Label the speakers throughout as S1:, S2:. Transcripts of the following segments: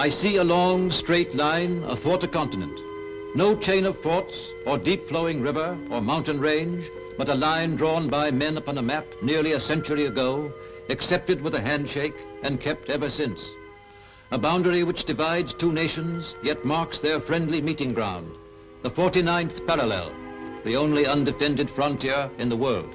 S1: I see a long, straight line athwart a continent. No chain of forts or deep flowing river or mountain range, but a line drawn by men upon a map nearly a century ago, accepted with a handshake and kept ever since. A boundary which divides two nations, yet marks their friendly meeting ground. The 49th parallel, the only undefended frontier in the world.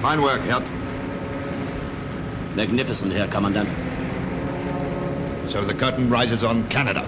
S2: Fine work, Herr.
S3: Magnificent, Herr Commandant.
S2: So the curtain rises on Canada.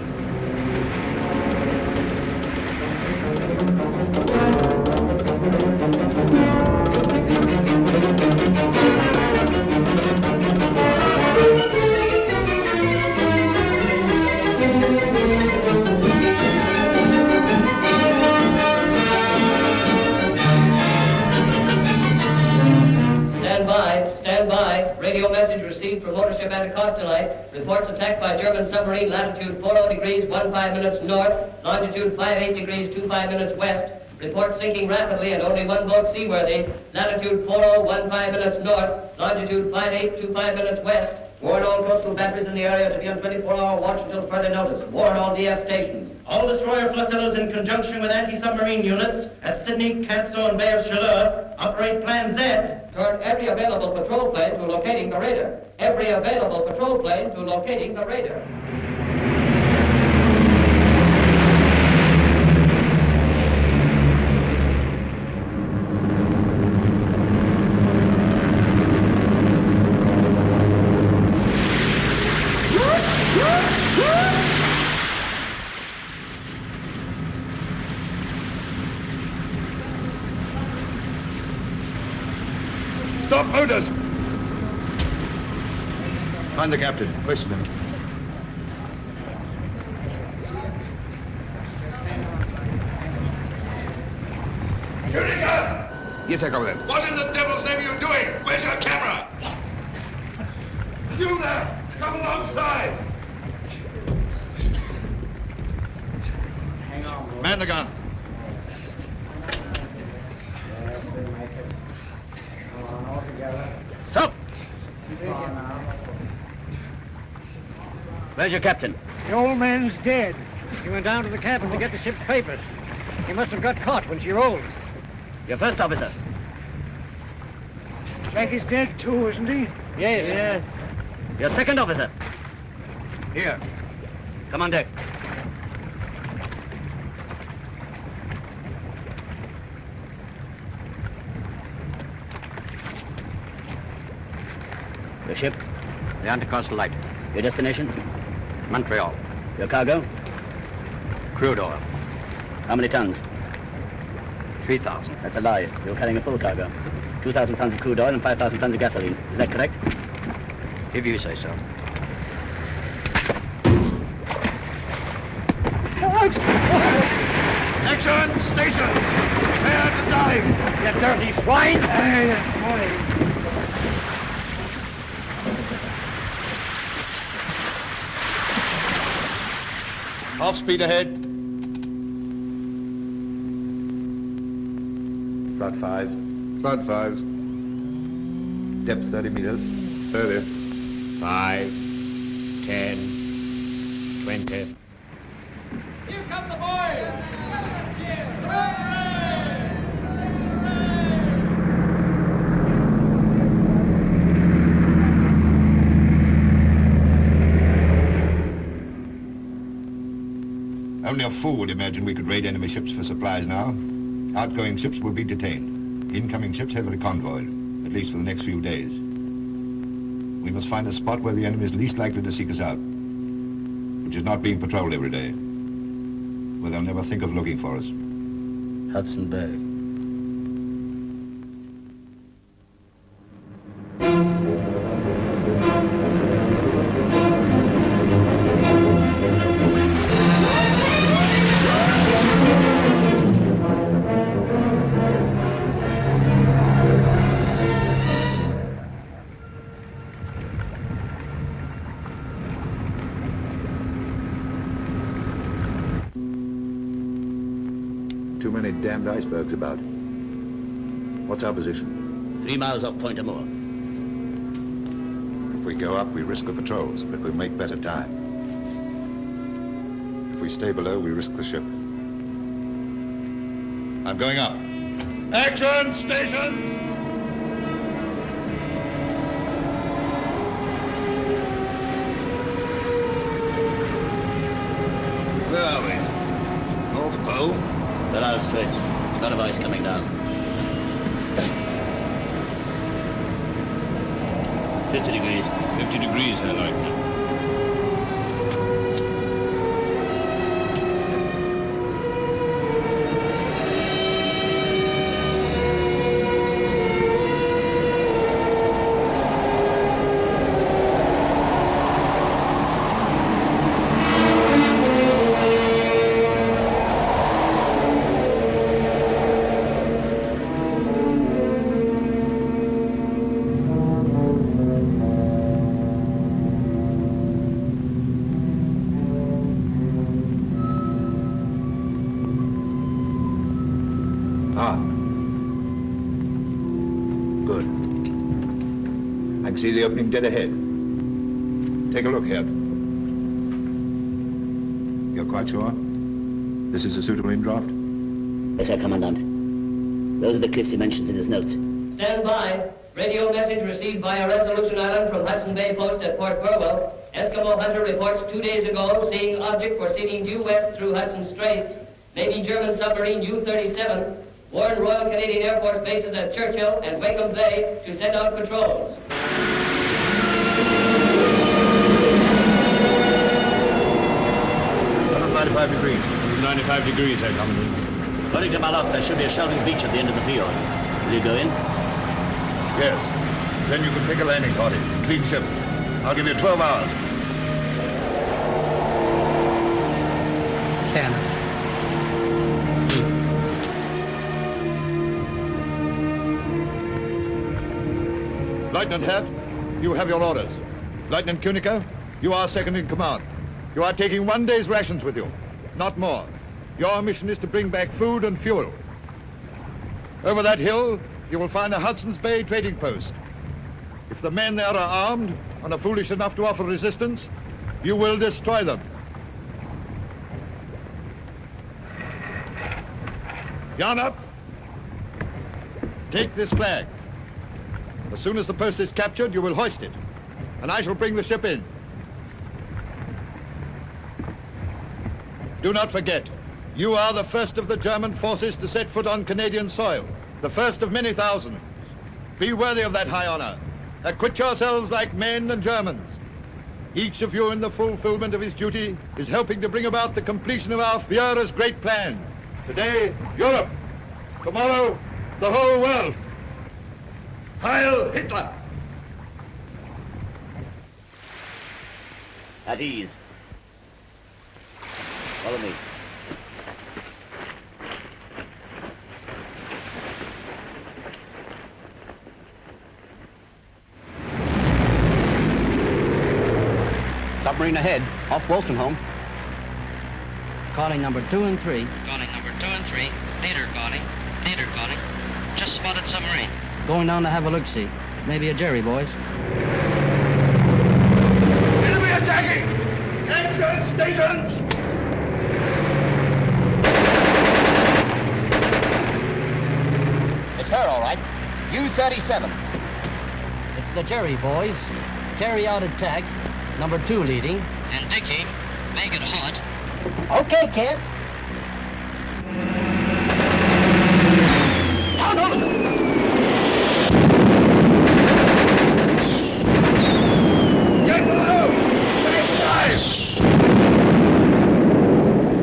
S4: Radio message received from motorship Anacostalite. Reports attack by German submarine, latitude 40 degrees 15 minutes north, longitude 58 degrees 25 minutes west. Report sinking rapidly and only one boat seaworthy. Latitude 4015 minutes north, longitude 5825 minutes west. Warn all coastal batteries in the area to be on 24-hour watch until further notice. Warn all DF stations. All destroyer flotillas in conjunction with anti-submarine units at Sydney, Canso, and Bay of Chaleur operate Plan Z. Turn every available patrol plane to locating the radar. Every available patrol plane to locating the radar.
S2: Stop motors! Find the captain. Question him. Eureka! You take over then.
S3: What in the devil's name are you doing? Where's your camera? You there! Come alongside!
S4: Hang on, boy.
S2: Man the gun.
S5: Stop! Where's your captain?
S6: The old man's dead. He went down to the cabin to get the ship's papers. He must have got caught when she rolled.
S5: Your first officer?
S6: Jack is dead too, isn't he? Yes.
S5: Your second officer?
S2: Here.
S5: Come on deck. Your ship?
S2: The Anticoastal Light.
S5: Your destination?
S2: Montreal.
S5: Your cargo?
S2: Crude oil.
S5: How many tons?
S2: 3,000.
S5: That's a lie. You're carrying a full cargo. 2,000 tons of crude oil and 5,000 tons of gasoline. Is that correct?
S2: If you say so. Action! Station! Prepare to dive!
S6: You dirty swine!
S2: Half speed ahead. Flood 5. Flood 5s. Depth 30 meters. 30. 5, 10, 20.
S4: Here come the boys!
S2: Only a fool would imagine we could raid enemy ships for supplies now. Outgoing ships will be detained. Incoming ships heavily convoyed, at least for the next few days. We must find a spot where the enemy is least likely to seek us out, which is not being patrolled every day, where they'll never think of looking for us.
S5: Hudson Bay.
S2: Too many damned icebergs about. What's our position?
S5: 3 miles off Point Amour.
S2: If we go up, we risk the patrols, but we'll make better time. If we stay below, we risk the ship. I'm going up. Action! Station! Where are we? North Pole?
S5: Bellal Straits. A lot of ice coming down. 50 degrees.
S2: 50 degrees, I like. Good. I can see the opening dead ahead. Take a look here. You're quite sure? This is a suitable indraft?
S5: Yes, sir, Commandant. Those are the cliffs he mentions in his notes.
S4: Stand by. Radio message received via Resolution Island from Hudson Bay Post at Port Burwell. Eskimo hunter reports 2 days ago seeing object proceeding due west through Hudson Straits. Navy German submarine U-37. Warn Royal Canadian Air Force bases at Churchill and Wakeham Bay to send out patrols.
S2: 95 degrees.
S7: 95 degrees, Herr Commandant.
S5: According to my log, there should be a shelving beach at the end of the field. Will you go in?
S2: Yes. Then you can pick a landing party. Clean ship. I'll give you 12 hours.
S6: Cannon.
S2: Lieutenant Hert, you have your orders. Lieutenant Kunica, you are second in command. You are taking 1 day's rations with you, not more. Your mission is to bring back food and fuel. Over that hill, you will find a Hudson's Bay trading post. If the men there are armed and are foolish enough to offer resistance, you will destroy them. Yarn up. Take this flag. As soon as the post is captured, you will hoist it, and I shall bring the ship in. Do not forget, you are the first of the German forces to set foot on Canadian soil, the first of many thousands. Be worthy of that high honor. Acquit yourselves like men and Germans. Each of you in the fulfillment of his duty is helping to bring about the completion of our Führer's great plan. Today, Europe. Tomorrow, the whole world. Heil Hitler!
S5: At ease. Follow me. Submarine ahead, off Wolstenholme.
S6: Calling number 2 and 3.
S8: Calling number 2 and 3. Leader calling. Leader calling. Just spotted submarine.
S6: Going down to have a look-see. Maybe a Jerry, boys.
S3: Enemy attacking! Action stations!
S4: It's her, all right. U-37.
S6: It's the Jerry, boys. Carry out attack. Number 2 leading.
S8: And Dickie, make it hot.
S4: Okay, kid.
S3: Get below! Next time!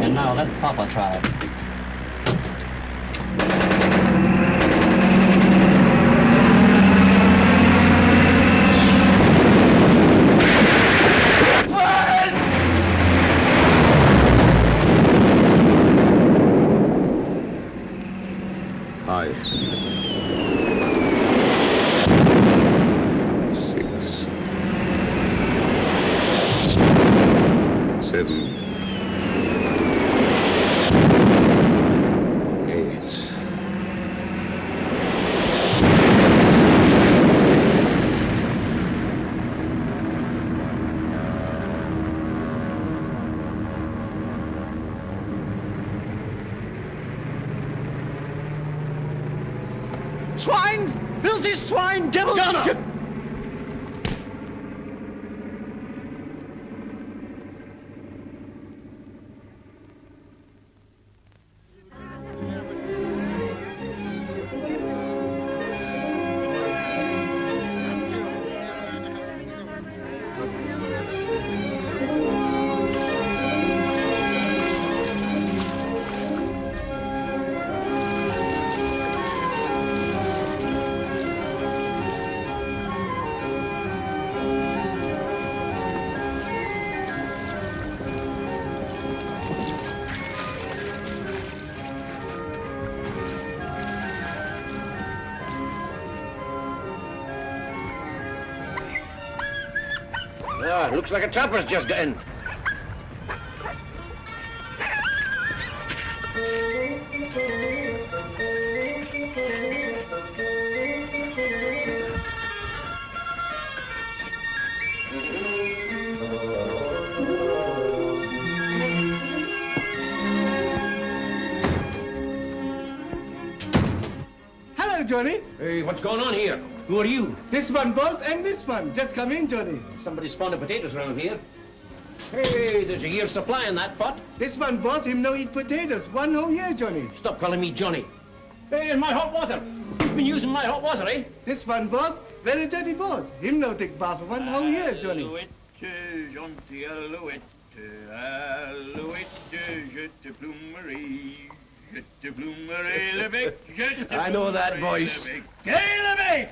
S6: And now let Papa try it.
S2: Five. 6. 7. 8.
S6: Swine! Filthy swine! Devil! Gunner!
S7: Ah, looks like a trapper's just got in.
S9: Hello, Johnny.
S7: Hey, what's going on here? Who are you?
S9: This one, boss, and this one. Just come in, Johnny.
S7: Somebody's fond of potatoes around here. Hey, there's a year's supply in that pot.
S9: This one, boss, him no eat potatoes. 1 whole year, Johnny.
S7: Stop calling me Johnny. Hey, and my hot water. Who's been using my hot water, eh?
S9: This one, boss, very dirty boss. Him no take bath for 1 whole year, Johnny.
S3: Alouette, gentil alouette, alouette, je te plumerai. Je te plumerai le bec, je te
S7: I know that
S3: plumerai
S7: voice.
S3: le bec. Hey, le bec!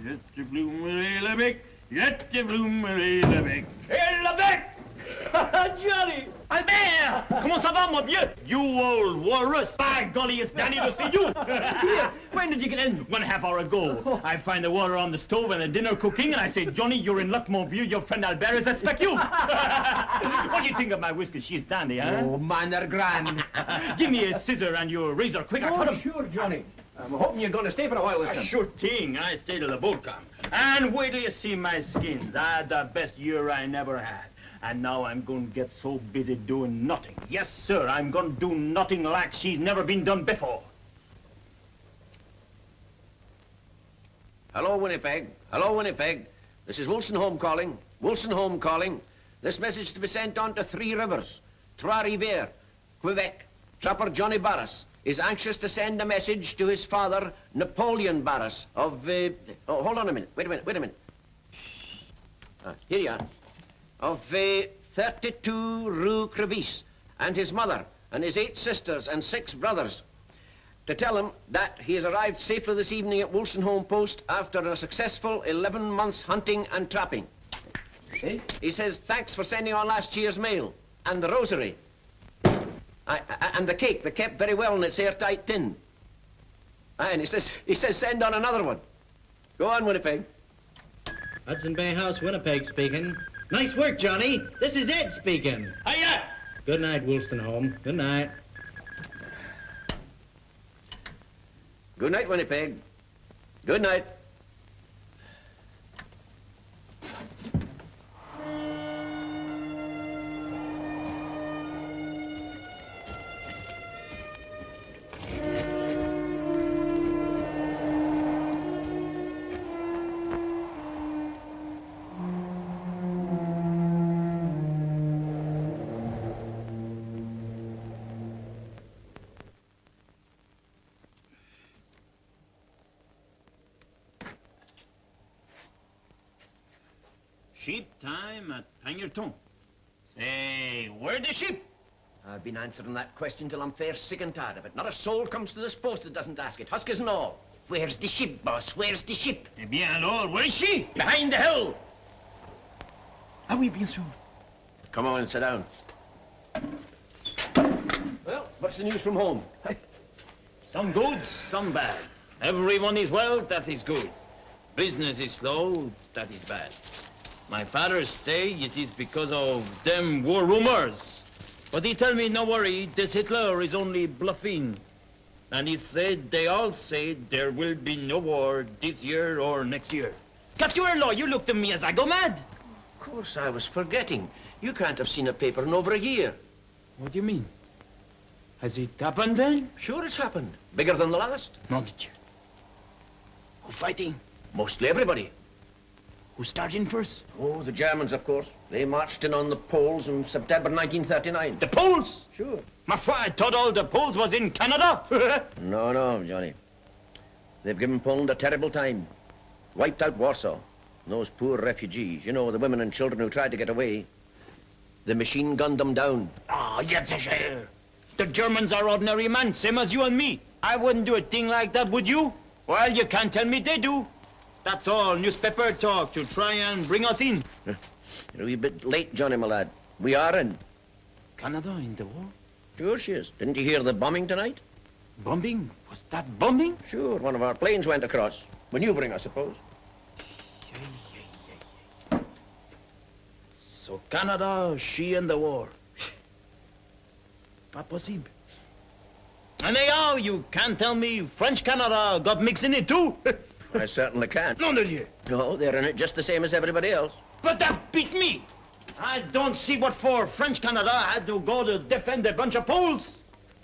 S3: Je te plumerai le bec, je te plumerai le bec.
S7: Hey, le bec! Johnny! Albert! Comment ça va, mon vieux? You old walrus! By golly, it's Danny to see you! Here, when did you get in? 1.5 hours ago. I find the water on the stove and the dinner cooking, and I say, Johnny, you're in luck, mon vieux. Your friend Albert is expect you. What do you think of my whiskey? She's dandy, huh?
S10: Oh, man, they're grand.
S7: Give me a scissor and your razor quick. I cut him.
S10: Sure, Johnny. I'm hoping you're going to stay for a while this time.
S7: Sure thing. I stay till the boat come. And wait till you see my skins. I had the best year I never had. And now I'm going to get so busy doing nothing. Yes, sir, I'm going to do nothing like she's never been done before.
S11: Hello, Winnipeg. Hello, Winnipeg. This is Wilson Home calling. Wilson Home calling. This message to be sent on to 3 Rivers. Trois-Rivières, Quebec. Trapper Johnny Barras is anxious to send a message to his father, Napoleon Barras, of... oh, hold on a minute. Wait a minute. Here you are. Of 32 Rue Crevice, and his mother, and his 8 sisters and 6 brothers, to tell him that he has arrived safely this evening at Wilson Home Post after a successful 11 months hunting and trapping.
S10: See?
S11: He says, thanks for sending on last year's mail, and the rosary. And the cake, they kept very well in its airtight tin. And he says, send on another one. Go on, Winnipeg.
S6: Hudson Bay House, Winnipeg speaking. Nice work, Johnny. This is Ed speaking.
S7: Hiya!
S6: Good night, Woolston Home. Good night.
S11: Good night, Winnipeg. Good night.
S7: Sheep time at Pangerton. Say, where the sheep?
S11: I've been answering that question till I'm fair sick and tired of it. Not a soul comes to this post that doesn't ask it, huskers and all. Where's the ship, boss? Where's the ship?
S7: Eh bien alors, where is she? Behind the hill.
S10: Ah oui, bien sûr.
S11: Come on, sit down. Well, what's the news from home?
S7: Some good, some bad. Everyone is well, that is good. Business is slow, that is bad. My father say it is because of them war rumors. But he tell me, no worry, this Hitler is only bluffing. And he said, they all say there will be no war this year or next year. Captain Law, you looked at me as I go mad.
S11: Of course, I was forgetting. You can't have seen a paper in over a year.
S7: What do you mean? Has it happened then?
S11: Sure it's happened. Bigger than the last.
S7: Mon Dieu. Who fighting?
S11: Mostly everybody.
S7: Who's starting first?
S11: Oh, the Germans, of course. They marched in on the Poles in September 1939.
S7: The Poles?
S11: Sure.
S7: Ma foi, I thought all the Poles was in Canada.
S11: No, Johnny. They've given Poland a terrible time. Wiped out Warsaw. And those poor refugees, you know, the women and children who tried to get away. The machine gunned them down.
S7: Ah, yes, sir. The Germans are ordinary men, same as you and me. I wouldn't do a thing like that, would you? Well, you can't tell me they do. That's all newspaper talk to try and bring us in.
S11: You're a wee bit late, Johnny, my lad. We are in.
S7: Canada in the war?
S11: Sure she is. Didn't you hear the bombing tonight?
S7: Bombing? Was that bombing?
S11: Sure, one of our planes went across. Maneuvering, I suppose.
S7: So Canada, she in the war. Pas possible. And anyhow, you can't tell me French Canada got mixed in it too.
S11: I certainly can't.
S7: Nom de Dieu.
S11: No, they're in it just the same as everybody else.
S7: But that beat me. I don't see what for French Canada had to go to defend a bunch of Poles.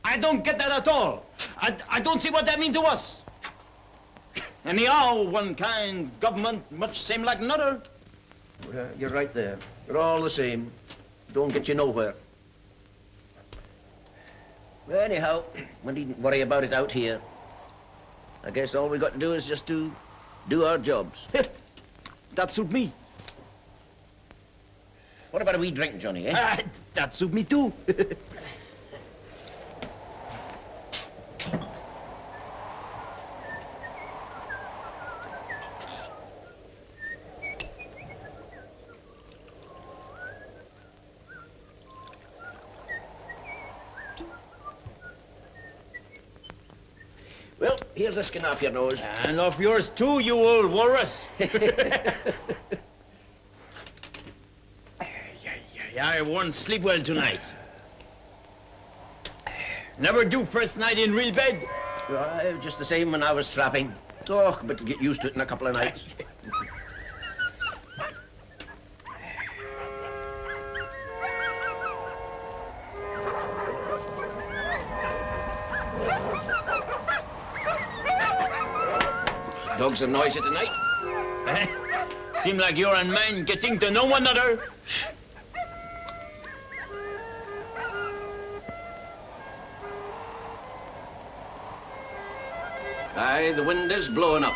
S7: I don't get that at all. I don't see what that means to us. Anyhow, one kind government much same like another.
S11: You're right there. You're all the same. Don't get you nowhere. Well, anyhow, we needn't worry about it out here. I guess all we got to do is just do our jobs.
S7: That suit me.
S11: What about a wee drink, Johnny, eh?
S7: That suit me too.
S11: Well, here's a skin off your nose.
S7: And off yours too, you old walrus. I won't sleep well tonight. Never do first night in real bed.
S11: Just the same when I was trapping. Oh, but get used to it in a couple of nights. Dogs are noisy tonight.
S7: Seem like you're and mine getting to know one another.
S11: Aye, the wind is blowing up.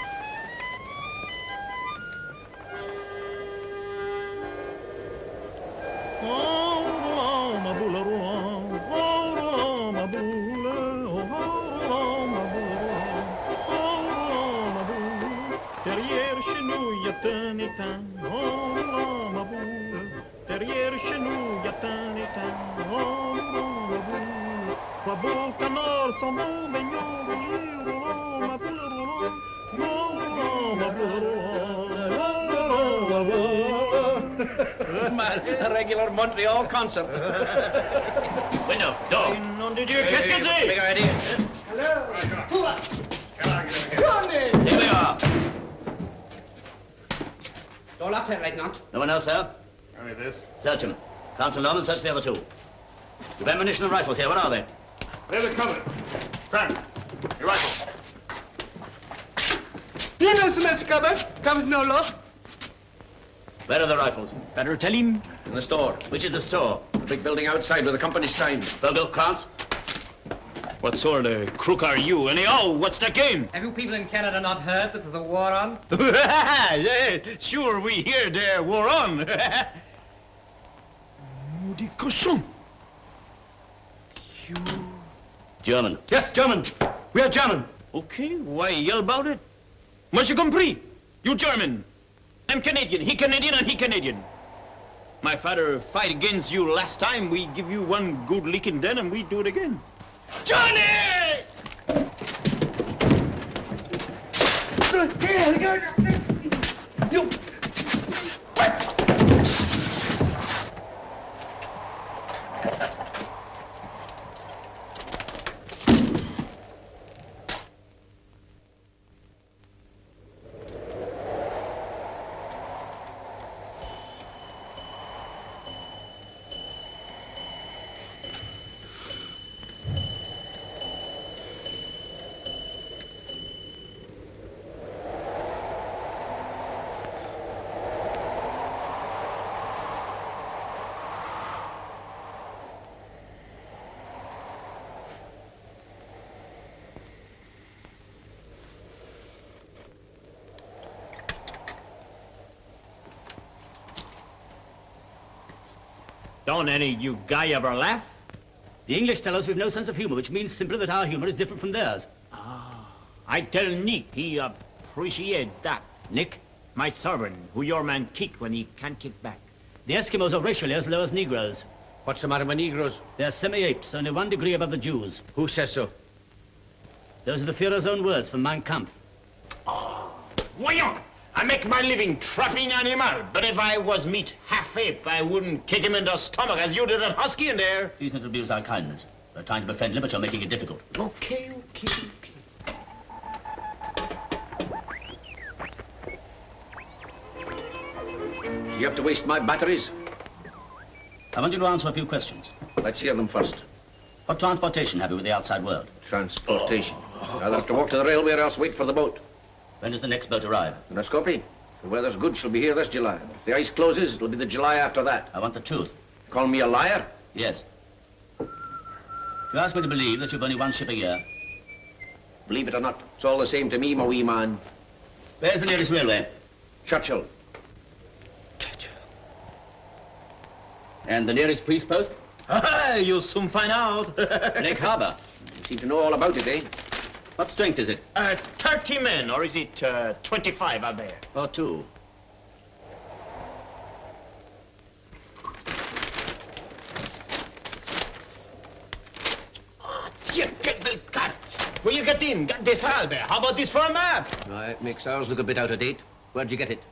S11: A regular Montreal concert.
S7: Window, door. Did you kiss it?
S11: Big idea.
S9: Hello. Johnny!
S7: Here we are.
S10: Door locked, Lieutenant.
S5: No one else there?
S3: Only this.
S5: Search him. Constable Norman, search the other two. You've ammunition and rifles here. What are they?
S3: They're covered. Grant, your rifle.
S9: You know some cupboard. Cupboard's no lock.
S5: Where are the rifles?
S7: Better tell him.
S11: In the store.
S5: Which is the store?
S11: The big building outside with the company's sign.
S5: Vogel, Krantz?
S7: What sort of crook are you? Anyhow, what's the game?
S12: Have you people in Canada not heard that there's a war on?
S7: Yeah, sure, we hear the war on. Maudit cochon. You...
S5: German. Yes, German. We are German.
S7: Okay, why yell about it? Monsieur compris. You German. I'm Canadian. He Canadian and he Canadian. My father fight against you last time. We give you one good licking then and we do it again. Johnny! You... Don't any you guy ever laugh?
S5: The English tell us we've no sense of humor, which means simply that our humor is different from theirs.
S7: Ah, I tell Nick he appreciate that. Nick, my servant, who your man kick when he can't kick back.
S5: The Eskimos are racially as low as Negroes.
S11: What's the matter with Negroes?
S5: They're semi-apes, only 1 degree above the Jews.
S11: Who says so?
S5: Those are the Führer's own words from Mein Kampf.
S7: Voyons! I make my living trapping animal, but if I was meat half ape, I wouldn't kick him in the stomach as you did that husky in there.
S5: Please don't abuse our kindness. We're trying to be friendly, but you're making it difficult.
S7: Okay.
S11: Do you have to waste my batteries?
S5: I want you to answer a few questions.
S11: Let's hear them first.
S5: What transportation have you with the outside world?
S11: Transportation. I'll have to walk to the railway or else wait for the boat.
S5: When does the next boat arrive?
S11: In a Scopy. The weather's good, she'll be here this July. If the ice closes, it'll be the July after that.
S5: I want the truth.
S11: Call me a liar?
S5: Yes. You ask me to believe that you've only one ship a year.
S11: Believe it or not, it's all the same to me, my wee man.
S5: Where's the nearest railway?
S11: Churchill.
S5: And the nearest police post?
S7: Ah, you'll soon find out.
S5: Lake Harbor.
S11: You seem to know all about it, eh?
S5: What strength is it?
S7: 30 men, or is it 25 out there?
S5: Or 2.
S7: Will you get in? Get this Albert. How about this for a map?
S11: It makes ours look a bit out of date. Where'd you get it?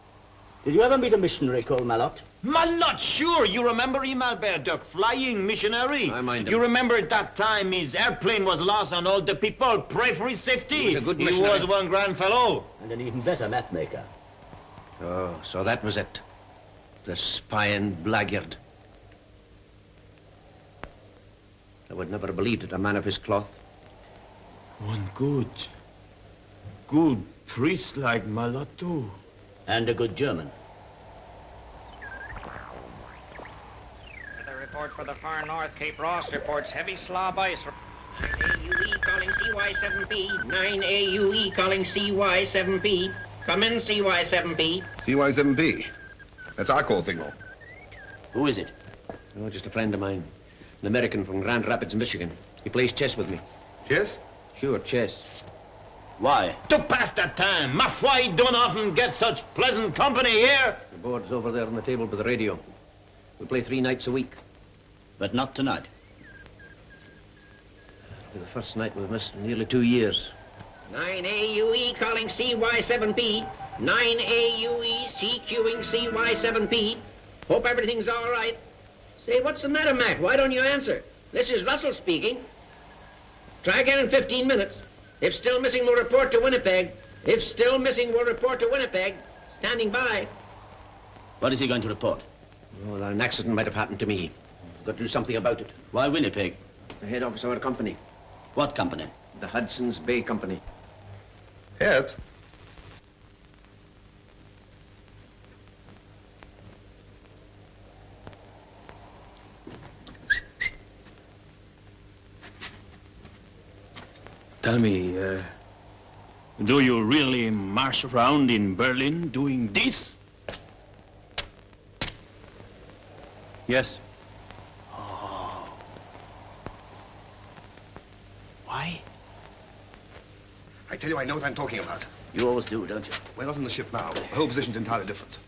S5: Did you ever meet a missionary called Malott?
S7: Malott, sure. You remember him, Albert, the flying missionary?
S11: I mind him.
S7: You remember at that time his airplane was lost and all the people pray for his safety.
S11: He was a good
S7: He
S11: missionary.
S7: was one grand fellow.
S5: And an even better map maker.
S11: Oh, so that was it. The spying blackguard. I would never have believed it, a man of his cloth.
S7: One good priest like Malott, too.
S5: And a good German.
S12: The report for the far north. Cape Ross reports heavy slob ice.
S10: 9AUE calling CY7B. 9AUE calling CY7B. Come in, CY7B.
S2: CY7B. That's our call signal.
S5: Who is it?
S11: Oh, just a friend of mine. An American from Grand Rapids, Michigan. He plays chess with me.
S2: Chess?
S11: Sure, chess.
S5: Why?
S7: To pass the time. Ma foi, don't often get such pleasant company here.
S11: The board's over there on the table by the radio. We play 3 nights a week.
S5: But not tonight.
S11: It'll be the first night we've missed in nearly 2 years.
S10: 9AUE calling CY7B. 9AUE CQing CY7B. Hope everything's all right. Say, what's the matter, Mac? Why don't you answer? This is Russell speaking. Try again in 15 minutes. If still missing, we'll report to Winnipeg. If still missing, we'll report to Winnipeg. Standing by.
S5: What is he going to report?
S11: Oh, an accident might have happened to me. I've got to do something about it.
S5: Why Winnipeg?
S11: The head office of our company.
S5: What company?
S11: The Hudson Bay Company.
S2: Head?
S7: Tell me, do you really march around in Berlin doing this?
S5: Yes.
S7: Oh. Why?
S2: I tell you, I know what I'm talking about.
S5: You always do, don't you?
S2: We're not in the ship now. The whole position's entirely different.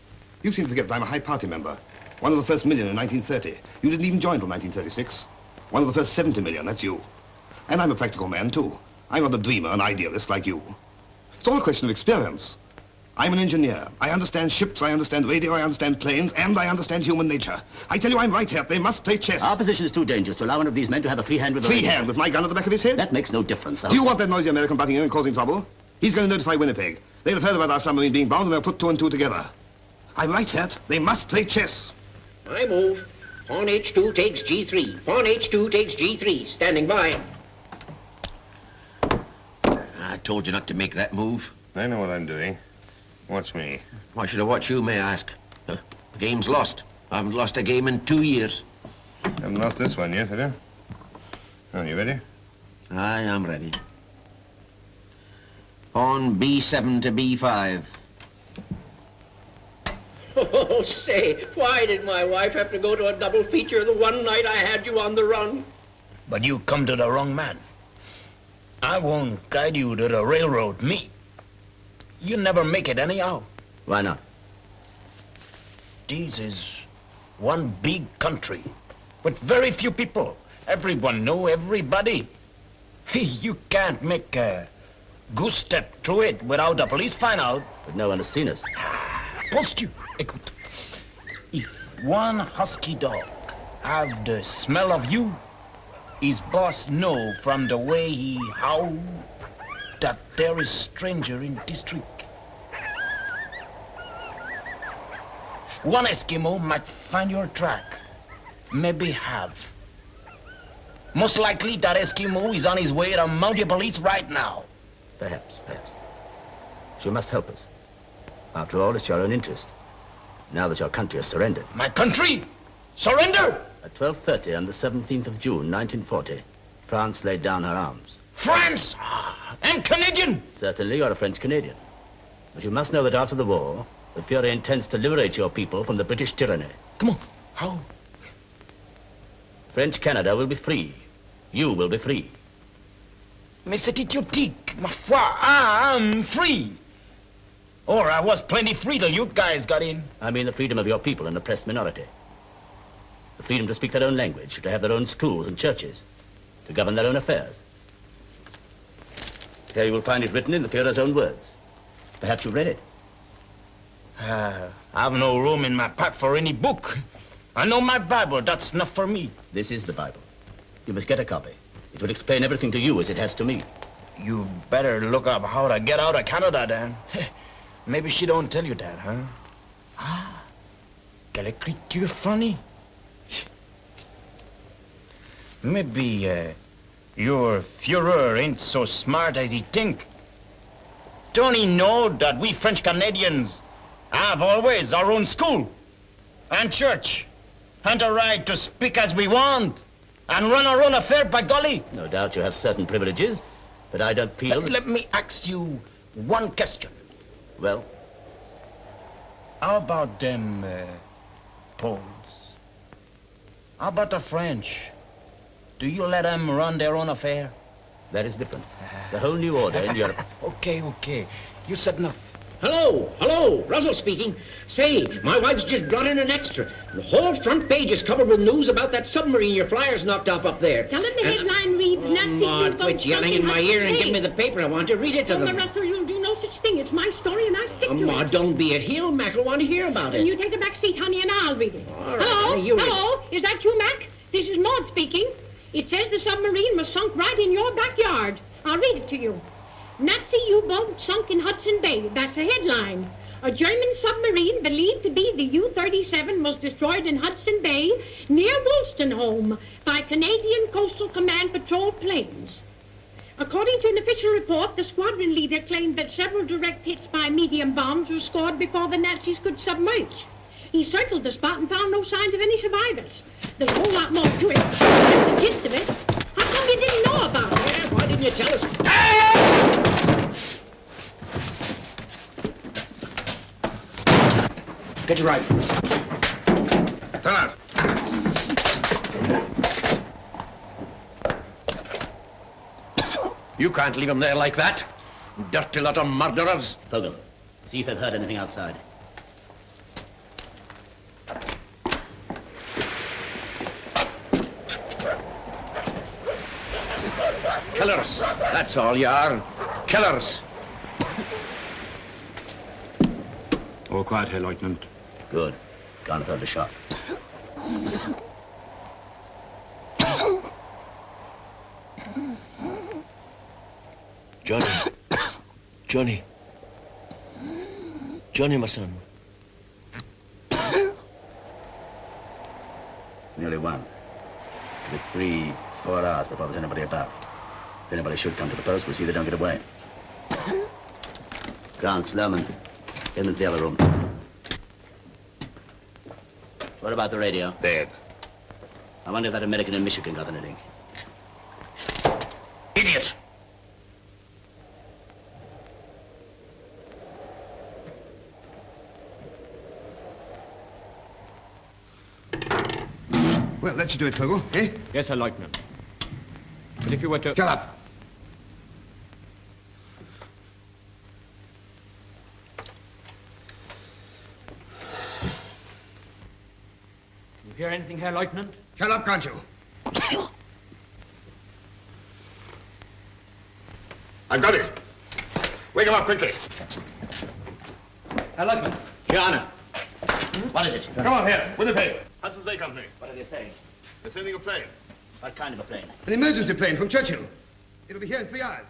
S2: You seem to forget that I'm a high party member. One of the first million in 1930. You didn't even join till 1936. One of the first 70 million, that's you. And I'm a practical man, too. I'm not a dreamer, an idealist like you. It's all a question of experience. I'm an engineer. I understand ships, I understand radio, I understand planes, and I understand human nature. I tell you, I'm right here. They must play chess.
S5: Our position is too dangerous to allow one of these men to have a free hand with the
S2: Free
S5: radio.
S2: hand with my gun at the back of his head?
S5: That makes no difference.
S2: Do you want that noisy American butting in and causing trouble? He's going to notify Winnipeg. They'll have heard about our submarine being bound and they'll put 2 and 2 together. I'm right, Hert. They must play chess.
S10: I move. Pawn H2 takes G3. Pawn H2 takes G3. Standing by.
S11: I told you not to make that move.
S2: I know what I'm doing. Watch me.
S11: Why should I watch you, may I ask? Huh? The game's lost. I haven't lost a game in 2 years.
S2: Haven't lost this one yet, have you? Oh, you ready?
S11: I am ready. Pawn B7 to B5.
S10: Oh, say, why did my wife have to go to a double feature the one night I had you on the run?
S7: But you come to the wrong man. I won't guide you to the railroad, me. You never make it anyhow.
S5: Why not?
S7: This is one big country with very few people. Everyone know everybody. You can't make a goose step through it without the police find out.
S5: But no one has seen us.
S7: Post you. Écoute. If one husky dog have the smell of you, his boss know from the way he howl that there is stranger in district. One Eskimo might find your track. Maybe have. Most likely that Eskimo is on his way to Mountie Police right now.
S5: Perhaps, perhaps. But you must help us. After all, it's your own interest. Now that your country has surrendered.
S7: My country? Surrender?
S5: At 12:30 on the 17th of June, 1940, France laid down her arms.
S7: France? I'm Canadian.
S5: Certainly, you're a French-Canadian. But you must know that after the war, the Fuhrer intends to liberate your people from the British tyranny.
S7: Come on. How?
S5: French Canada will be free. You will be free.
S7: Mais c'est idiotique. Ma foi, I'm free. Or I was plenty free till you guys got in.
S5: I mean the freedom of your people, an oppressed minority. The freedom to speak their own language, to have their own schools and churches, to govern their own affairs. Here you will find it written in the Fuhrer's own words. Perhaps you've read it.
S7: I've no room in my pack for any book. I know my Bible, that's enough for me.
S5: This is the Bible. You must get a copy. It will explain everything to you as it has to me.
S7: You better look up how to get out of Canada, Dan. Maybe she don't tell you that, huh? Ah, quelle écriture funny. Maybe your Führer ain't so smart as he think. Don't he know that we French Canadians have always our own school and church and a right to speak as we want and run our own affair, by golly?
S5: No doubt you have certain privileges, but I don't feel...
S7: Let me ask you one question.
S5: Well?
S7: How about them Poles? How about the French? Do you let them run their own affair?
S5: That is different. The whole new order in Europe...
S7: Okay. You said enough.
S10: Hello, Russell speaking. Say, my wife's just brought in an extra. The whole front page is covered with news about that submarine your flyers knocked up there.
S13: Tell them the headline reads, Nazi
S10: Maud, quit yelling in my ear and give me the paper. I want to read it to them.
S13: Russell, you'll do no such thing. It's my story and I stick to
S10: Maud,
S13: it.
S10: don't be a heel, Mac. I want to hear about it.
S13: Then you take the back seat, honey, and I'll read it.
S10: All right,
S13: Hello? Is that you, Mac? This is Maud speaking. It says the submarine was sunk right in your backyard. I'll read it to you. Nazi U-boat sunk in Hudson Bay. That's the headline. A German submarine believed to be the U-37 was destroyed in Hudson Bay near Wolstenholme by Canadian Coastal Command patrol planes. According to an official report, the squadron leader claimed that several direct hits by medium bombs were scored before the Nazis could submerge. He circled the spot and found no signs of any survivors. There's a whole lot more to it. That's the gist of it. How come you didn't know about it?
S10: Yeah, why didn't you tell us?
S11: Get your rifles.
S2: Turn out.
S11: You can't leave them there like that. Dirty lot of murderers.
S5: Fogel, see if they've heard anything outside.
S11: Killers. That's all you are. Killers.
S14: All quiet here, Lieutenant.
S5: Good. Can't have heard the shot.
S11: Johnny, my son.
S5: It's nearly 1. With 3-4 hours before there's anybody about. If anybody should come to the post, we'll see they don't get away. Grant, Sloman, get them into the other room. What about the radio?
S2: Dead.
S5: I wonder if that American in Michigan got anything.
S11: Idiot!
S2: Well, let's do it, Fogel, eh?
S14: Yes, sir, Lieutenant. But if you were to...
S2: Shut up.
S14: You hear anything here, Lieutenant?
S2: Shut up, can't you? I've got it. Wake him up quickly.
S14: Herr Lieutenant.
S5: Your Honor. What is it?
S2: Come on here, with the paper. Hudson Bay Company.
S5: What are they saying?
S2: They're sending a plane.
S5: What kind of a plane?
S2: An emergency plane from Churchill. It'll be here in 3 hours.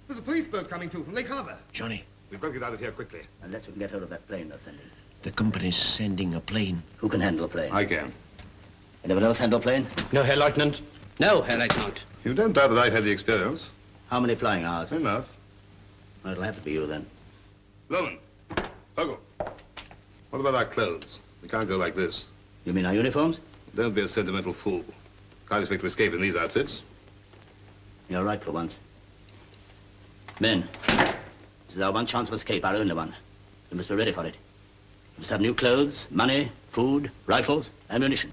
S2: There's a police boat coming too from Lake Harbor.
S11: Johnny.
S2: We've got to get out of here quickly.
S5: Unless we can get hold of that plane they're sending.
S11: The company's sending a plane.
S5: Who can handle a plane?
S2: I can.
S5: Anyone else handle a plane?
S14: No, Herr Lieutenant. No, Herr Lieutenant.
S2: You don't doubt that I've had the experience.
S5: How many flying hours?
S2: Enough.
S5: Well, it'll have to be you then.
S15: Loman, Huggle, what about our clothes? We can't go like this.
S5: You mean our uniforms?
S15: Don't be a sentimental fool. Can't expect to escape in these outfits.
S5: You're right for once. Men, this is our one chance of escape, our only one. We must be ready for it. We must have new clothes, money, food, rifles, ammunition.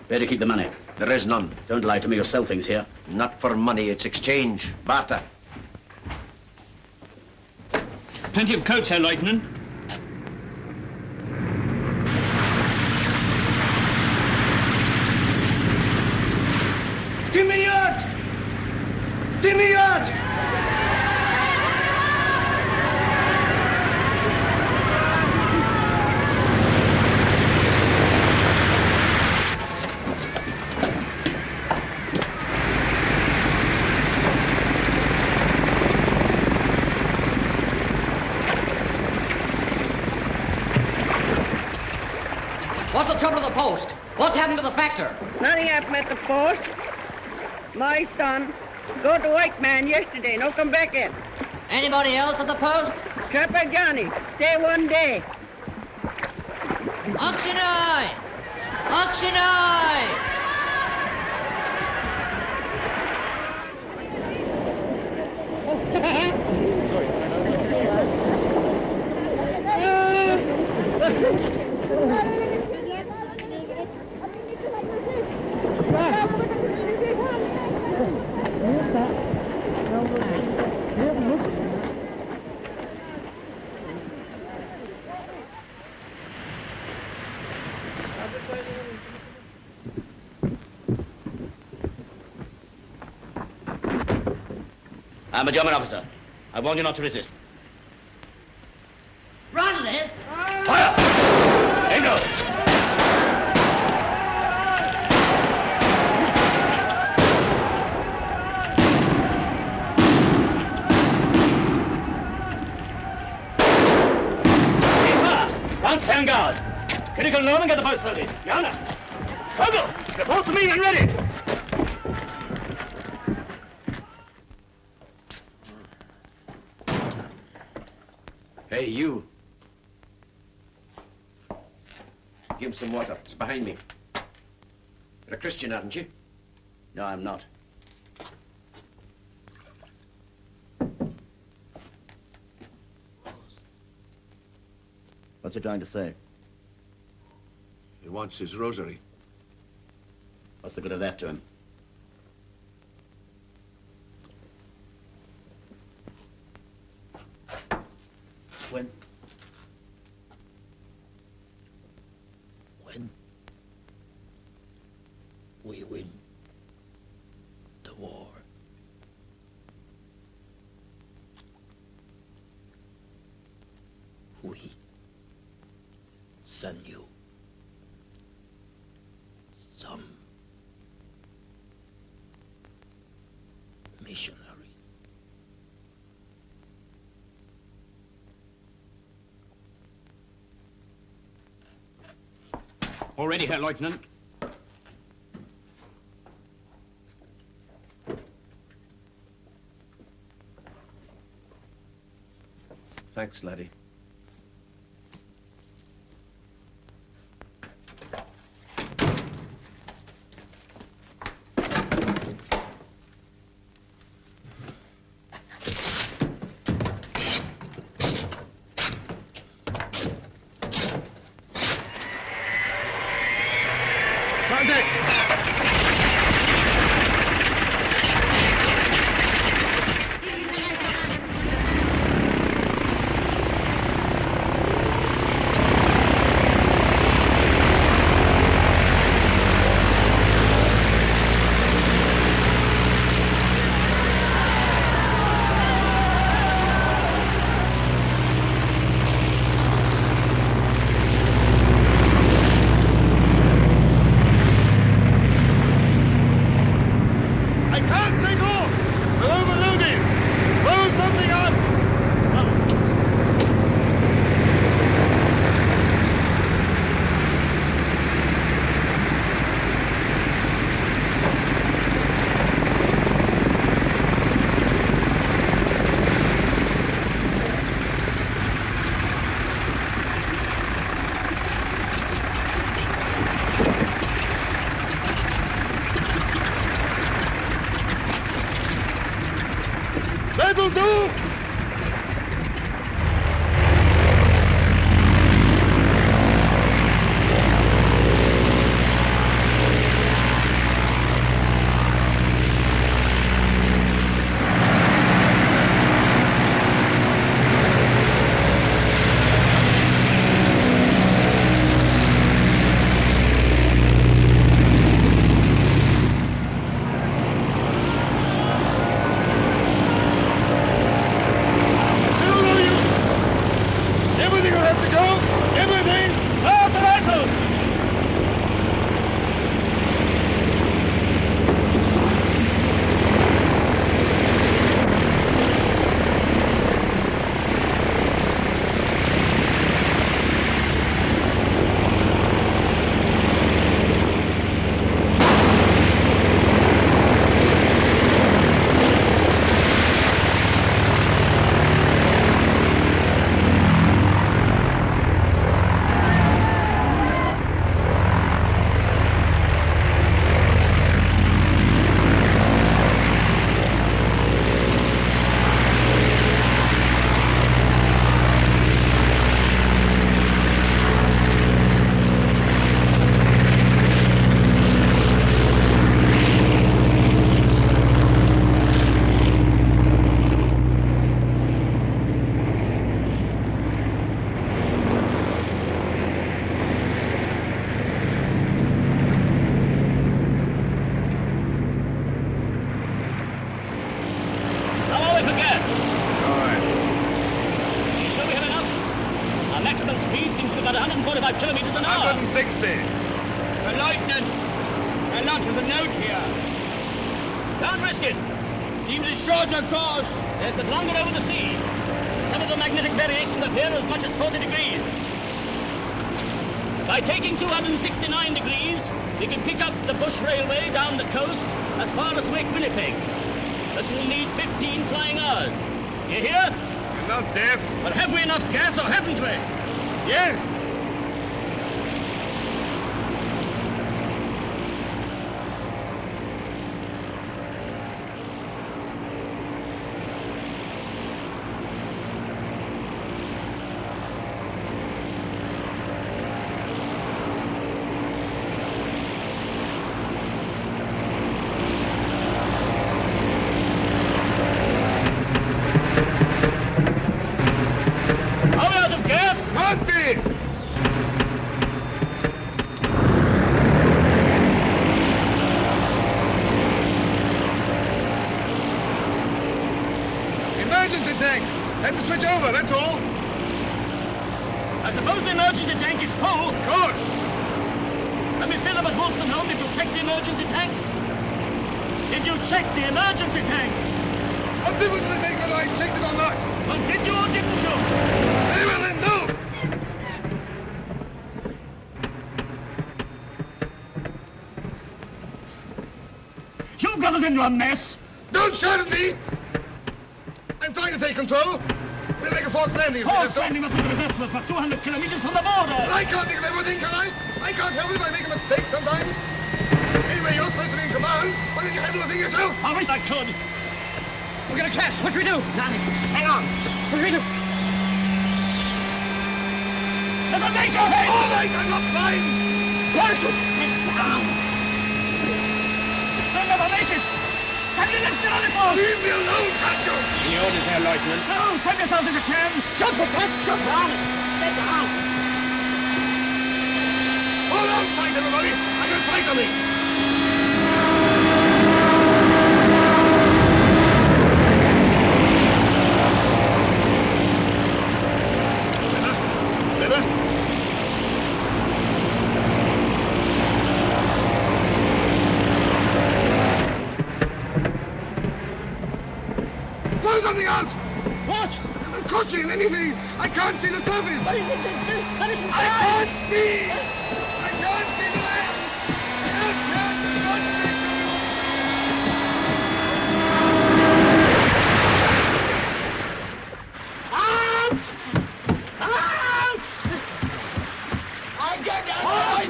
S5: Where do you keep the money?
S11: There is none.
S5: Don't lie to me, you'll sell things here.
S11: Not for money, it's exchange, barter.
S7: Plenty of coats, Herr Lieutenant.
S9: Give me yacht! Give me yacht!
S4: What's the trouble at the post? What's happened to the factor?
S16: Nothing happened at the post. My son go to white man yesterday, no come back yet.
S4: Anybody else at the post?
S16: Trapper Johnny, stay one day.
S4: Auction eye! Auction eye!
S5: I'm a German officer. I warn you not to resist.
S4: Run, Liz!
S5: Fire! Bingo! One stand guard. Critical Norman, get the post loaded. Yana! Huggle! Report to me and ready!
S11: Hey, you. Give him some water. It's behind me. You're a Christian, aren't you?
S5: No, I'm not. What's he trying to say?
S11: He wants his rosary.
S5: What's the good of that to him?
S11: When we win the war, we send you some missionaries.
S14: Already, Herr Lieutenant.
S11: Thanks, laddie.
S17: That'll do!
S14: maximum speed seems to be about 145 kilometers an hour.
S17: 160.
S14: Lieutenant, a lot is a note here. Can't risk it. Seems a shorter course. Yes, but longer over the sea. Some of the magnetic variations appear as much as 40 degrees. By taking 269 degrees, we can pick up the bush railway down the coast as far as Wake Winnipeg. But we'll need 15 flying hours. You hear?
S17: You're not deaf.
S14: But have we enough gas or haven't we?
S17: Yes. Emergency tank! Had to switch over, that's all.
S14: I suppose the emergency tank is full.
S17: Of course.
S14: Let me fill up at Wolfson Home. Did you check the emergency tank? Did you check the emergency tank?
S17: What difference does it make whether I checked it or not?
S14: Well, did you or didn't you?
S17: Very well then, do!
S14: You got us into a mess.
S17: Don't shout at me! I'm trying to take control. We'll make a forced landing if we
S14: Forced
S17: have to.
S14: landing must be the best to us for 200 kilometers from the border.
S17: But I can't think of everything, can I? I can't help it if I make a mistake sometimes. Anyway, you're supposed to be in command. Why don't you handle the thing yourself?
S14: I wish I could. We're gonna crash. What should we do?
S10: Nothing. Hang on.
S14: What should we do? There's a danger ahead!
S17: All right, I'm not blind.
S14: Parachute! Down! We'll never make it! Can you lift it on the boat?
S17: Leave me alone, can't you?
S14: Any orders here, Lieutenant? No, save yourself if you can! Jump for that! Jump down! Stay down!
S17: Hold on tight, everybody! I'm going to try something! Throw something out!
S14: What?
S17: A cushion, anything! I can't see the surface!
S14: That isn't
S17: I can't see! I can't see the land! I can't see!
S14: Out! Out! I get it! Out!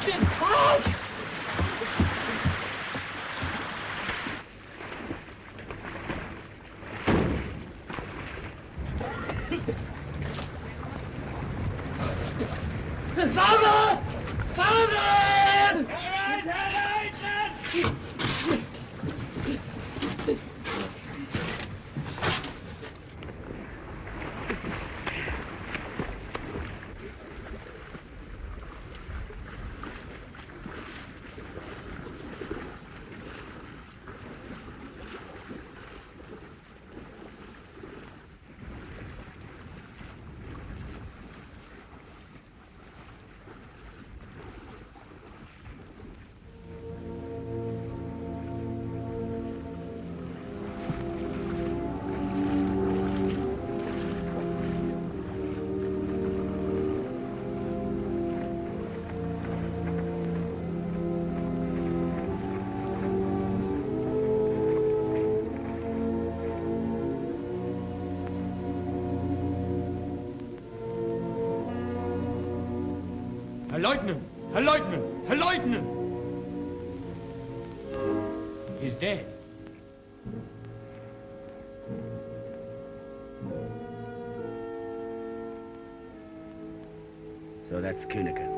S14: Herr Leutnant! Herr Leutnant! Herr Leutnant! He's dead.
S5: So that's Kühneke.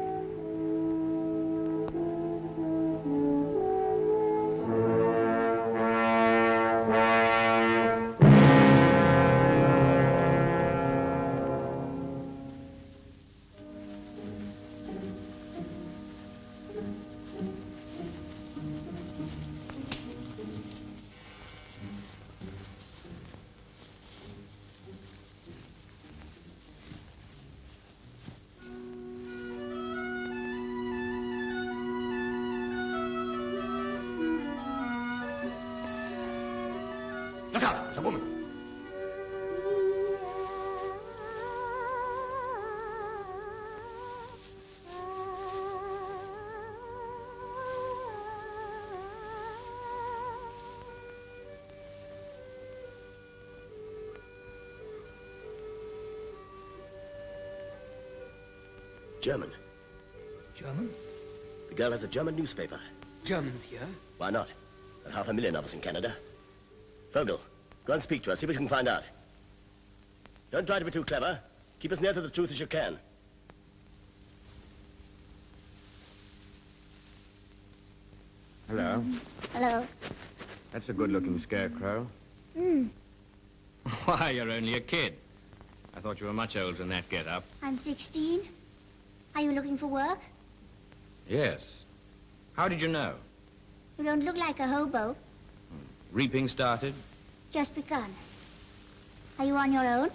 S14: Look out, it's a woman.
S5: German.
S18: German?
S5: The girl has a German newspaper.
S18: Germans here?
S5: Why not? There are 500,000 of us in Canada. Vogel, go and speak to her, see what you can find out. Don't try to be too clever. Keep as near to the truth as you can.
S7: Hello.
S19: Hello.
S7: That's a good-looking scarecrow.
S19: Hmm.
S7: Why, you're only a kid. I thought you were much older than that get-up.
S19: I'm 16. Are you looking for work?
S7: Yes. How did you know?
S19: You don't look like a hobo.
S7: Reaping started?
S19: Just begun. Are you on your own?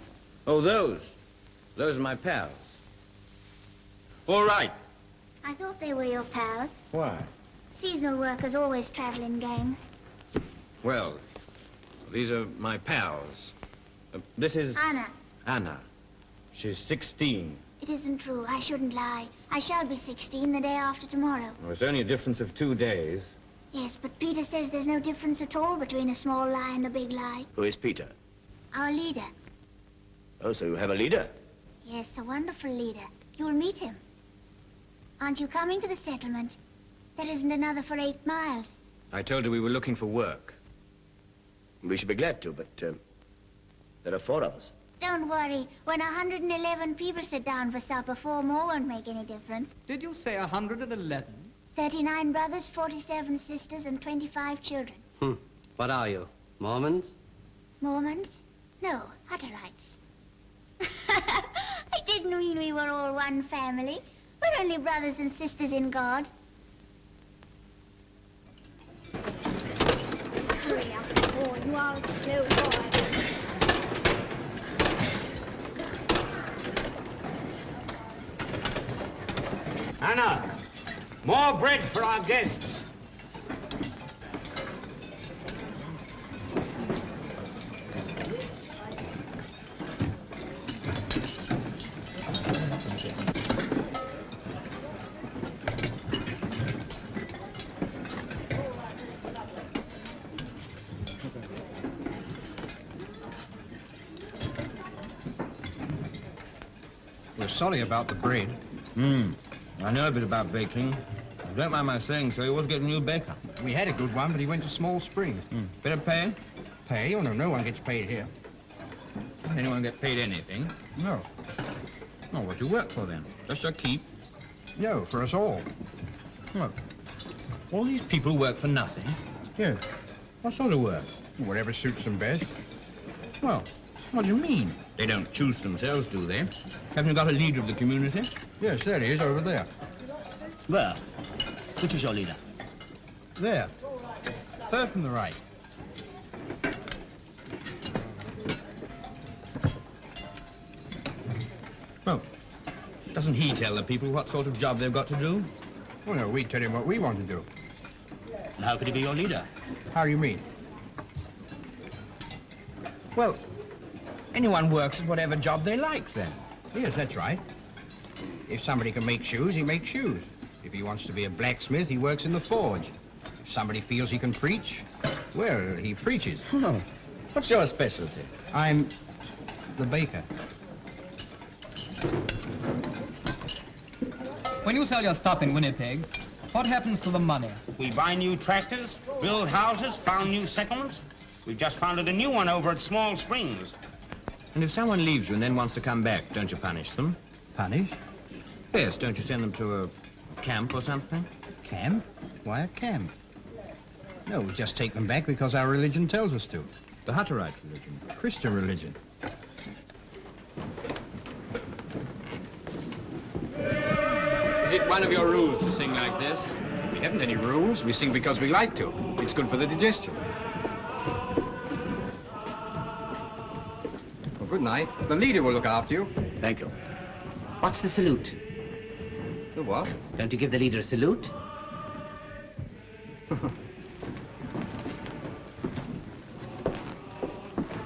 S7: Oh, those. Those are my pals. All right.
S19: I thought they were your pals.
S7: Why?
S19: Seasonal workers always travel in gangs.
S7: Well, these are my pals. This is...
S19: Anna.
S7: Anna. She's 16.
S19: It isn't true. I shouldn't lie. I shall be 16 the day after tomorrow.
S7: Well, it's only a difference of 2 days.
S19: Yes, but Peter says there's no difference at all between a small lie and a big lie.
S5: Who is Peter?
S19: Our leader.
S5: Oh, so you have a leader?
S19: Yes, a wonderful leader. You'll meet him. Aren't you coming to the settlement? There isn't another for 8 miles.
S7: I told her we were looking for work.
S5: We should be glad to, but there are 4 of us.
S19: Don't worry. When 111 people sit down for supper, 4 more won't make any difference.
S18: Did you say 111?
S19: 39 brothers, 47 sisters, and 25 children.
S18: What are you, Mormons?
S19: Mormons? No, Hutterites. I didn't mean we were all one family. We're only brothers and sisters in God. Hurry up, boy. You are a slow boy.
S14: Anna, more bread for our guests.
S20: We're sorry about the bread.
S7: I know a bit about baking. Don't mind my saying so, he was getting a new baker.
S20: We had a good one, but he went to Small Springs.
S7: Bit of pay?
S20: Pay? Oh, no one gets paid here.
S7: Does anyone get paid anything?
S20: No.
S7: Oh, what do you work for then? Just your keep?
S20: No, for us all.
S7: Well,
S20: All these people work for nothing? Yes. What sort of work? Whatever suits them best. Well, what do you mean? They don't choose themselves, do they? Haven't you got a leader of the community? Yes, there he is, over there.
S14: Where? Which is your leader?
S20: There. Third from the right. Well, doesn't he tell the people what sort of job they've got to do? Well, no, we tell him what we want to do.
S14: And how could he be your leader?
S20: How do you mean? Well, anyone works at whatever job they like, then. Yes, that's right. If somebody can make shoes, he makes shoes. If he wants to be a blacksmith, he works in the forge. If somebody feels he can preach, well, he preaches.
S14: Oh, what's your specialty?
S20: I'm the baker.
S18: When you sell your stuff in Winnipeg, what happens to the money?
S12: We buy new tractors, build houses, found new settlements. We've just founded a new one over at Small Springs.
S20: And if someone leaves you and then wants to come back, don't you punish them? Punish? Yes, don't you send them to a camp or something? Camp? Why a camp? No, we just take them back because our religion tells us to. The Hutterite religion, Christian religion.
S21: Is it one of your rules to sing like this? We haven't any rules. We sing because we like to. It's good for the digestion. Well, good night. The leader will look after you.
S5: Thank you. What's the salute?
S21: The what?
S5: Don't you give the leader a salute?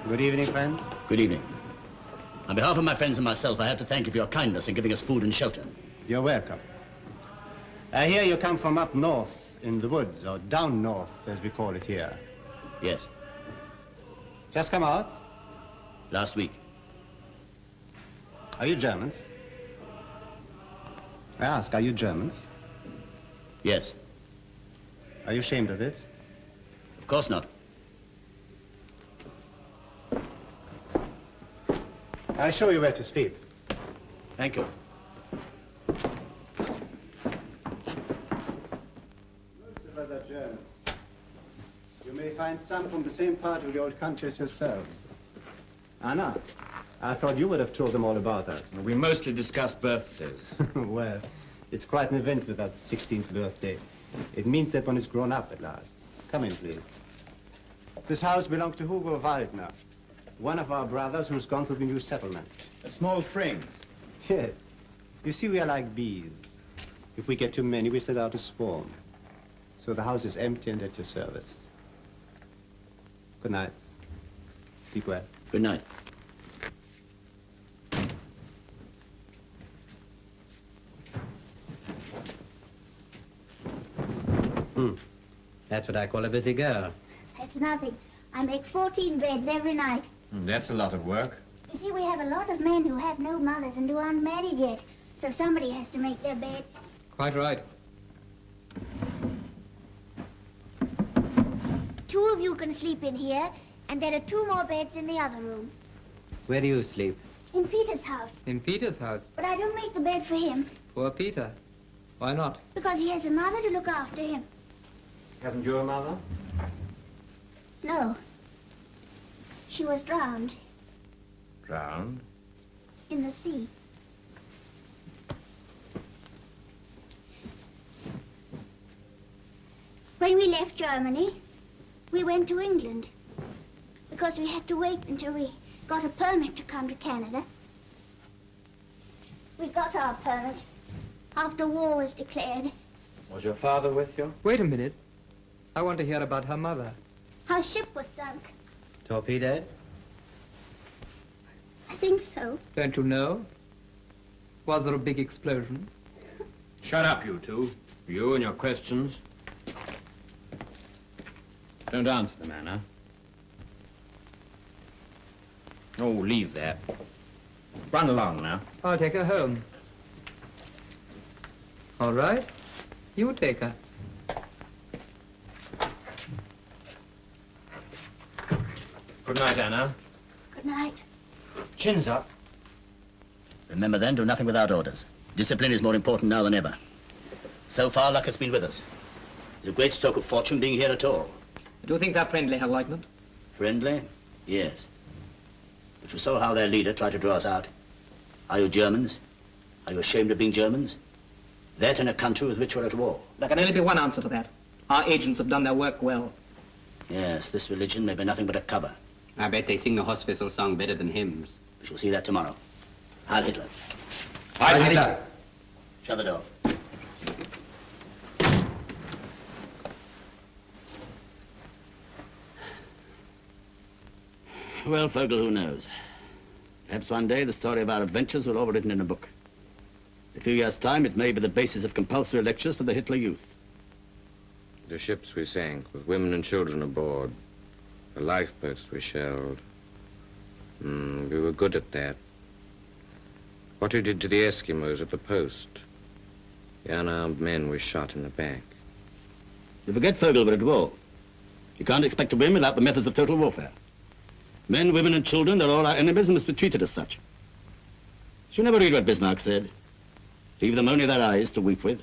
S22: Good evening, friends.
S5: Good evening. On behalf of my friends and myself, I have to thank you for your kindness in giving us food and shelter.
S22: You're welcome. I hear you come from up north in the woods, or down north, as we call it here.
S5: Yes.
S22: Just come out?
S5: Last week.
S22: Are you Germans? I ask, are you Germans?
S5: Yes.
S22: Are you ashamed of it?
S5: Of course not.
S22: I'll show you where to sleep.
S5: Thank you.
S22: Most of us are Germans. You may find some from the same part of the old country as yourselves. Anna, I thought you would have told them all about us.
S21: We mostly discuss birthdays.
S22: Well, it's quite an event with that 16th birthday. It means that one is grown up at last. Come in, please. This house belongs to Hugo Waldner, one of our brothers who's gone to the new settlement.
S21: At Small Springs?
S22: Yes. You see, we are like bees. If we get too many, we set out to swarm. So the house is empty and at your service. Good night. Sleep well.
S5: Good night.
S18: That's what I call a busy girl.
S19: That's nothing. I make 14 beds every night.
S21: That's a lot of work.
S19: You see, we have a lot of men who have no mothers and who aren't married yet. So somebody has to make their beds.
S18: Quite right.
S19: 2 of you can sleep in here, and there are 2 more beds in the other room.
S18: Where do you sleep?
S19: In Peter's house.
S18: In Peter's house?
S19: But I don't make the bed for him,
S18: Poor Peter. Why not?
S19: because he has a mother to look after him.
S22: Haven't you a mother?
S19: No. She was drowned
S21: Drowned?
S19: in the sea. When we left Germany, we went to England because we had to wait until we got a permit to come to Canada. We got our permit after war was declared.
S21: Was your father with you?
S18: Wait a minute. I want to hear about her mother.
S19: Our ship was sunk.
S18: Torpedoed?
S19: I think so.
S18: Don't you know? Was there a big explosion?
S21: Shut up, you two. You and your questions. Don't answer them, Anna. Oh, leave that. Run along now.
S18: I'll take her home. All right. You take her.
S21: Good night, Anna.
S19: Good night.
S21: Chin's up.
S5: Remember then, do nothing without orders. Discipline is more important now than ever. So far, luck has been with us. It's a great stroke of fortune being here at all.
S18: Do you think they're friendly, Herr Lieutenant?
S5: Friendly? Yes. But you saw how their leader tried to draw us out. Are you Germans? Are you ashamed of being Germans? That in a country with which we're at war.
S18: There can only be one answer to that. Our agents have done their work well.
S5: Yes, this religion may be nothing but a cover.
S1: I bet they sing the host whistle song better than hymns.
S5: We shall see that tomorrow. Heil Hitler.
S1: Heil Hitler.
S5: Shut the door. Well, Vogel, who knows? Perhaps one day the story of our adventures will all be written in a book. In a few years' time, it may be the basis of compulsory lectures to the Hitler Youth.
S8: The ships we sank, with women and children aboard. The lifeboats we shelled. We were good at that. What we did to the Eskimos at the post. The unarmed men we shot in the back.
S5: You forget, Vogel, we're at war. You can't expect to win without the methods of total warfare. Men, women, and children, they're all our enemies and must be treated as such. Did you never read what Bismarck said? Leave them only their eyes to weep with.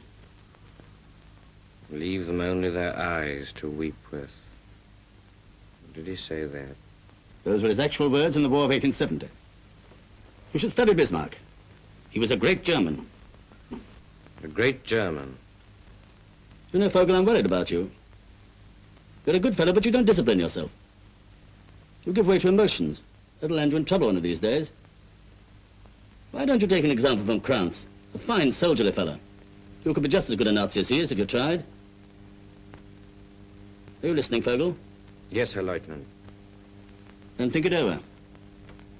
S8: Leave them only their eyes to weep with. Did he say that?
S5: Those were his actual words in the War of 1870. You should study Bismarck. He was a great German.
S8: A great German?
S5: You know, Vogel, I'm worried about you. You're a good fellow, but you don't discipline yourself. You give way to emotions. That'll land you in trouble one of these days. Why don't you take an example from Krantz, a fine soldierly fellow? You could be just as good a Nazi as he is if you tried. Are you listening, Vogel?
S8: Yes, Herr Lieutenant.
S5: Then think it over.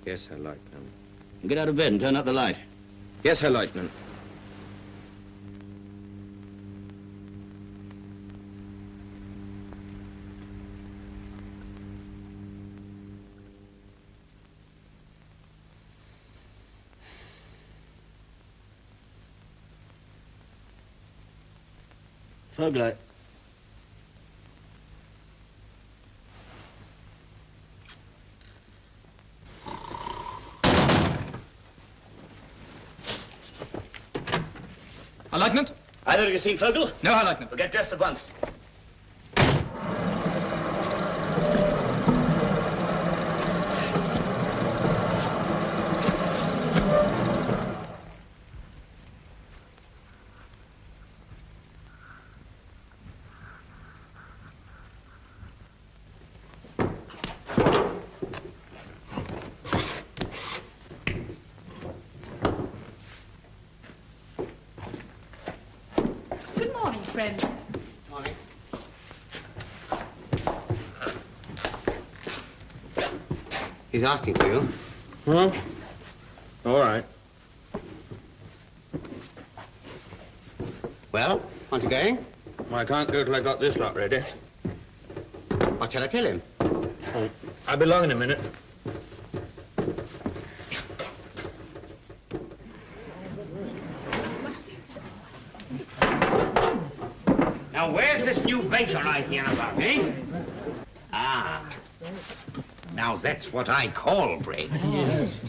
S8: Yes, Herr Lieutenant.
S5: And get out of bed and turn out the light.
S8: Yes, Herr Lieutenant.
S5: Vogel,
S18: Herr Lieutenant?
S5: Either of you seen Vogel?
S18: No, Herr Lieutenant.
S5: We'll get dressed at once.
S23: Friend.
S1: Morning. He's asking for you.
S8: Huh? All right.
S1: Well, aren't you going?
S8: I can't go till I got this lot ready.
S1: What shall I tell him?
S8: Oh, I'll be along in a minute.
S12: Now, where's this new baker I hear about, eh? Ah. Now, that's what I call bread.
S18: Yes.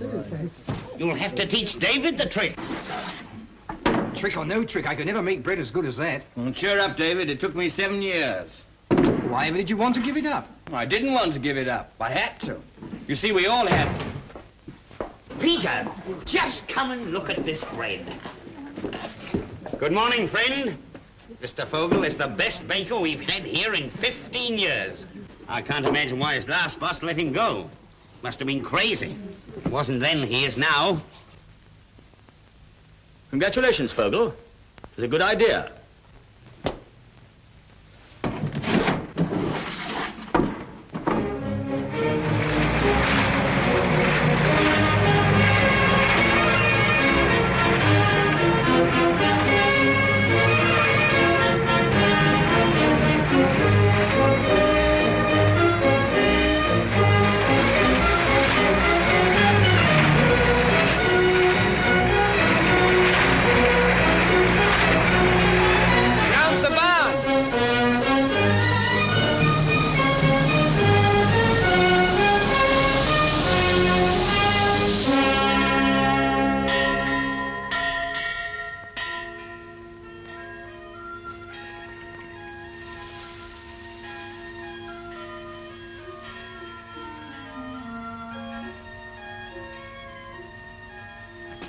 S12: You'll have to teach David the trick.
S21: Trick or no trick, I could never make bread as good as that.
S14: Well, cheer up, David. It took me 7 years.
S21: Why did you want to give it up?
S14: I didn't want to give it up. I had to. You see, we all had to.
S12: Peter, just come and look at this bread. Good morning, friend. Mr. Vogel is the best baker we've had here in 15 years. I can't imagine why his last boss let him go. Must have been crazy. It wasn't then, he is now.
S5: Congratulations, Vogel. It was a good idea.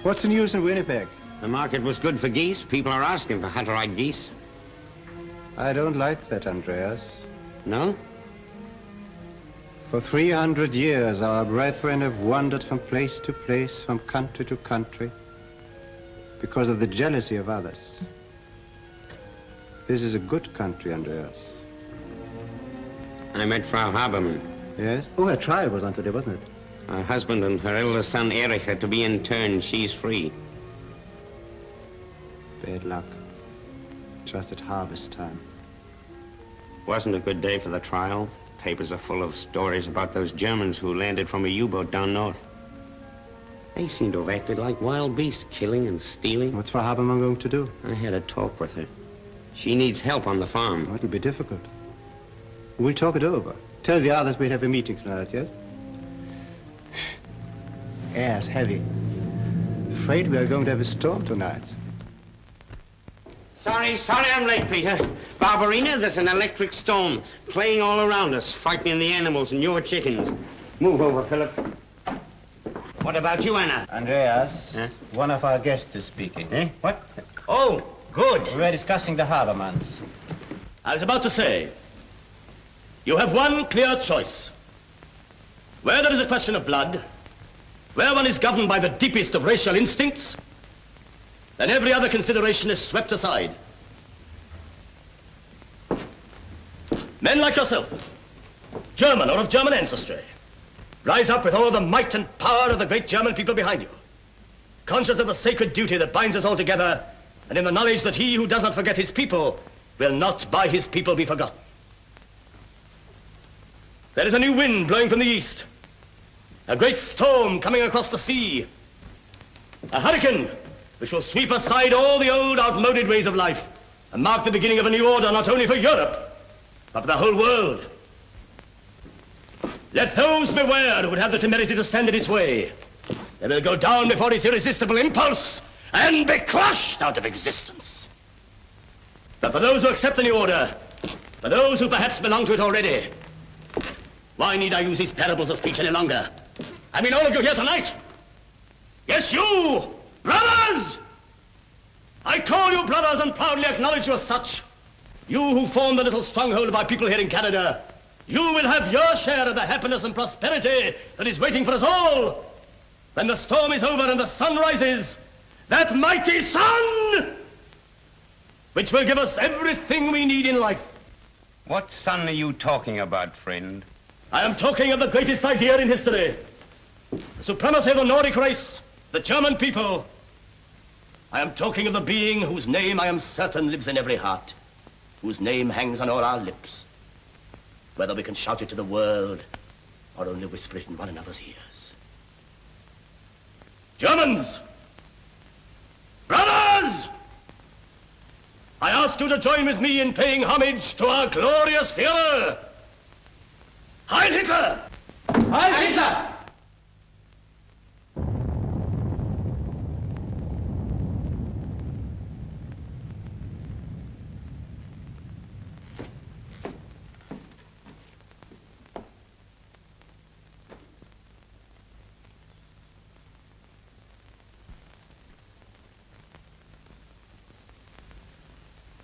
S22: What's the news in Winnipeg?
S12: The market was good for geese. People are asking for Hutterite geese.
S22: I don't like that, Andreas.
S12: No?
S22: For 300 years, our brethren have wandered from place to place, from country to country, because of the jealousy of others. This is a good country, Andreas.
S12: I met Frau Habermann.
S22: Yes? Oh, her trial was on today, wasn't it?
S12: Her husband and her eldest son, Erich, are to be interned. She's free.
S22: Bad luck. Just at harvest time.
S12: Wasn't a good day for the trial. Papers are full of stories about those Germans who landed from a U-boat down north. They seem to have acted like wild beasts, killing and stealing.
S22: What's Frau Habermann going to do?
S12: I had a talk with her. She needs help on the farm.
S22: Oh, it'll be difficult. We'll talk it over. Tell the others we'll have a meeting tonight, yes? Air's heavy. Afraid we are going to have a storm tonight.
S12: Sorry I'm late, Peter. Barbarina, there's an electric storm playing all around us, frightening the animals and your chickens. Move over, Philip. What about you, Anna?
S22: Andreas, one of our guests is speaking.
S12: Eh? What?
S22: Oh, good. We were discussing the Habermanns.
S14: I was about to say, you have one clear choice. Where there is a question of blood, where one is governed by the deepest of racial instincts, then every other consideration is swept aside. Men like yourself, German or of German ancestry, rise up with all the might and power of the great German people behind you, conscious of the sacred duty that binds us all together, and in the knowledge that he who does not forget his people will not by his people be forgotten. There is a new wind blowing from the east, a great storm coming across the sea, a hurricane which will sweep aside all the old outmoded ways of life and mark the beginning of a new order not only for Europe, but for the whole world. Let those beware who would have the temerity to stand in its way. They will go down before its irresistible impulse and be crushed out of existence. But for those who accept the new order, for those who perhaps belong to it already, why need I use these parables of speech any longer? I mean all of you here tonight. Yes, you! Brothers! I call you brothers and proudly acknowledge you as such. You who form the little stronghold of our people here in Canada, you will have your share of the happiness and prosperity that is waiting for us all. When the storm is over and the sun rises, that mighty sun, which will give us everything we need in life.
S12: What sun are you talking about, friend?
S14: I am talking of the greatest idea in history. The supremacy of the Nordic race, the German people. I am talking of the being whose name I am certain lives in every heart, whose name hangs on all our lips, whether we can shout it to the world or only whisper it in one another's ears. Germans! Brothers! I ask you to join with me in paying homage to our glorious Führer! Heil Hitler! Heil Hitler!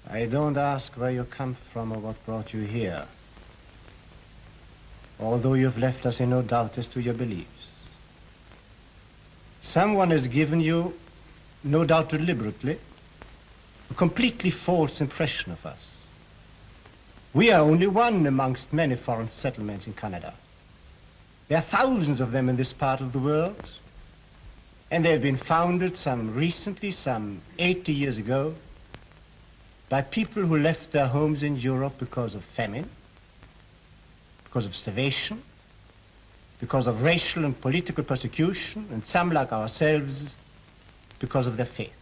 S22: I don't ask where you come from or what brought you here, although you've left us in no doubt as to your beliefs. Someone has given you, no doubt deliberately, a completely false impression of us. We are only one amongst many foreign settlements in Canada. There are thousands of them in this part of the world, and they have been founded recently, some 80 years ago, by people who left their homes in Europe because of famine, because of starvation, because of racial and political persecution, and some, like ourselves, because of their faith.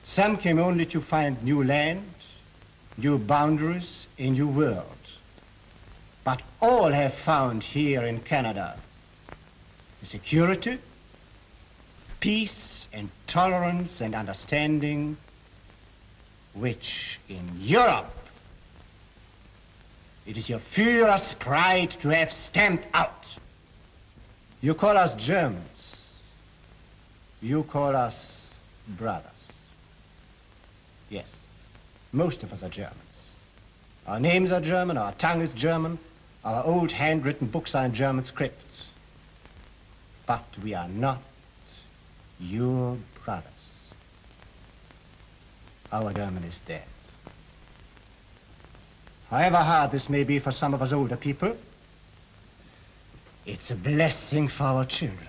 S22: Some came only to find new land, new boundaries, a new world. But all have found here in Canada the security, peace, and tolerance, and understanding which in Europe it is your Führer's pride to have stamped out. You call us Germans. You call us brothers. Yes, most of us are Germans. Our names are German, our tongue is German, our old handwritten books are in German scripts. But we are not your brothers. Our German is dead. However hard this may be for some of us older people, it's a blessing for our children.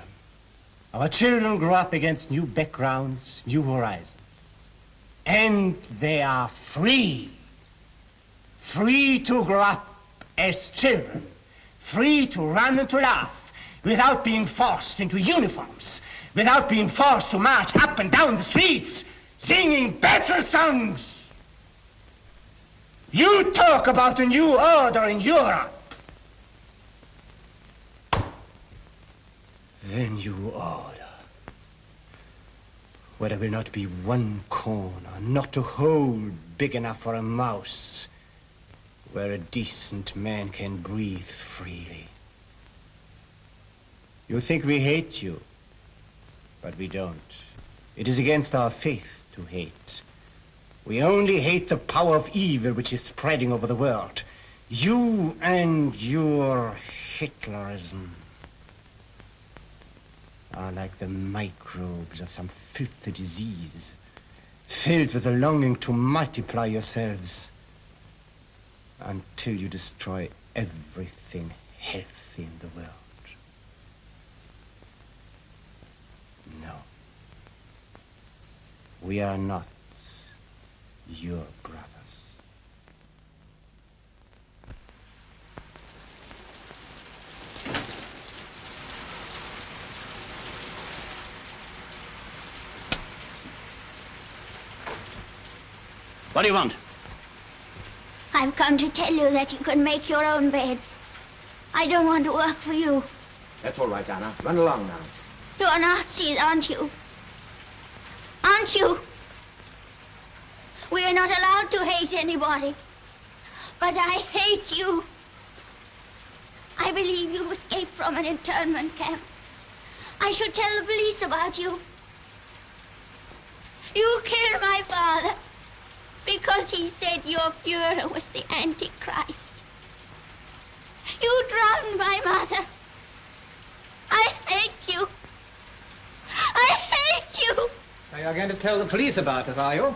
S22: Our children grow up against new backgrounds, new horizons. And they are free. Free to grow up as children. Free to run and to laugh without being forced into uniforms, without being forced to march up and down the streets singing battle songs. You talk about a new order in Europe. The new order, where there will not be one corner, not a hole big enough for a mouse, where a decent man can breathe freely. You think we hate you, but we don't. It is against our faith to hate. We only hate the power of evil which is spreading over the world. You and your Hitlerism are like the microbes of some filthy disease, filled with a longing to multiply yourselves until you destroy everything healthy in the world. No. We are not your brothers.
S5: What do you want?
S19: I've come to tell you that you can make your own beds. I don't want to work for you.
S11: That's all right, Anna. Run along now.
S19: You're Nazis, aren't you? Aren't you? We are not allowed to hate anybody. But I hate you. I believe you escaped from an internment camp. I should tell the police about you. You killed my father because he said your Fuhrer was the Antichrist. You drowned my mother. I hate you. I hate you.
S18: Now you're going to tell the police about it, are you?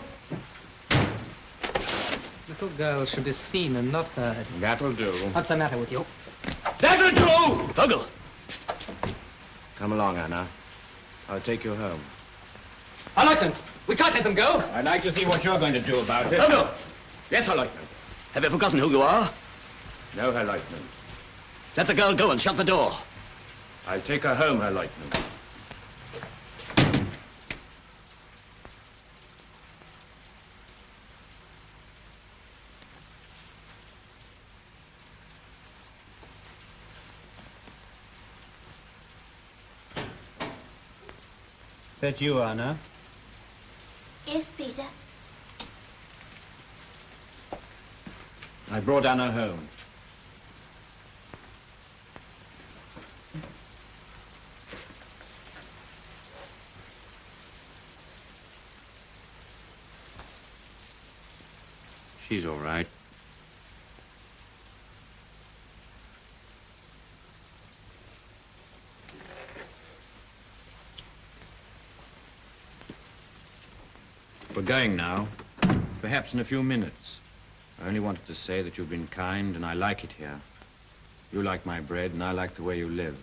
S18: Little girls should be seen and not heard.
S21: That'll do.
S18: What's the matter with you?
S21: That'll do!
S5: Vogel!
S11: Come along, Anna. I'll take you home.
S18: Herr Leutnant, we can't let them go.
S21: I'd like to see what you're going to do about it.
S5: Vogel!
S21: Yes, Herr Leutnant.
S5: Have you forgotten who you are?
S11: No, Herr Leutnant.
S5: Let the girl go and shut the door.
S11: I'll take her home, Herr Leutnant.
S22: That you, Anna?
S19: Yes, Peter.
S11: I brought Anna home.
S8: She's all right.
S21: We're going now. Perhaps in a few minutes. I only wanted to say that you've been kind and I like it here. You like my bread and I like the way you live.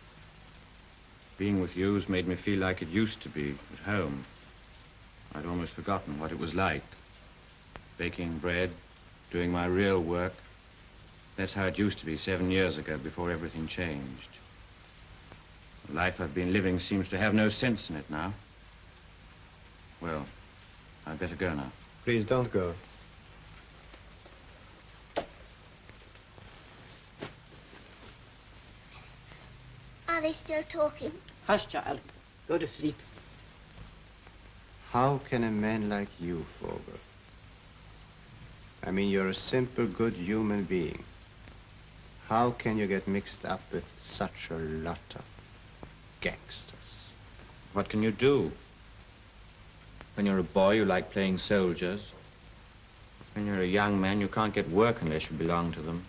S21: Being with you's made me feel like it used to be at home. I'd almost forgotten what it was like. Baking bread, doing my real work. That's how it used to be 7 years ago before everything changed. The life I've been living seems to have no sense in it now. Well, I'd better go now.
S22: Please don't go.
S19: Are they still talking?
S10: Hush, child. Go to sleep.
S22: How can a man like you, Vogel? I mean, you're a simple, good human being. How can you get mixed up with such a lot of gangsters?
S21: What can you do? When you're a boy, you like playing soldiers. When you're a young man, you can't get work unless you belong to them.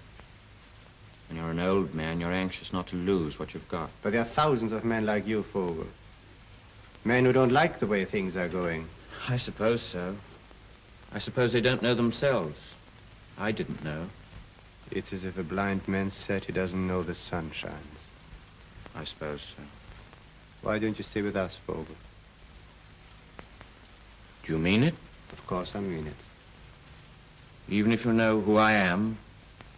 S21: When you're an old man, you're anxious not to lose what you've got.
S22: But there are thousands of men like you, Vogel. Men who don't like the way things are going.
S21: I suppose so. I suppose they don't know themselves. I didn't know.
S22: It's as if a blind man said he doesn't know the sun shines.
S21: I suppose so.
S22: Why don't you stay with us, Vogel?
S21: Do you mean it?
S22: Of course I mean it.
S21: Even if you know who I am,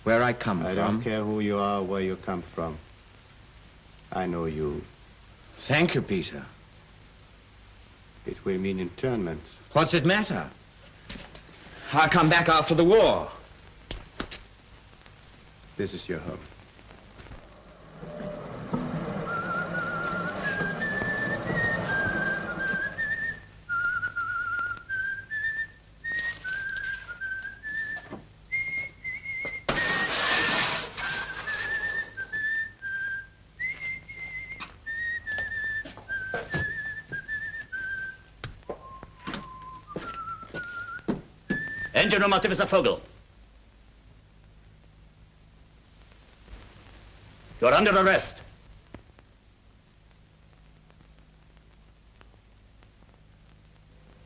S21: where I come from?
S22: I don't care who you are, where you come from. I know you.
S21: Thank you, Peter.
S22: It will mean internment.
S21: What's it matter? I'll come back after the war.
S22: This is your home.
S5: Engine room Artificer Vogel. You're under arrest.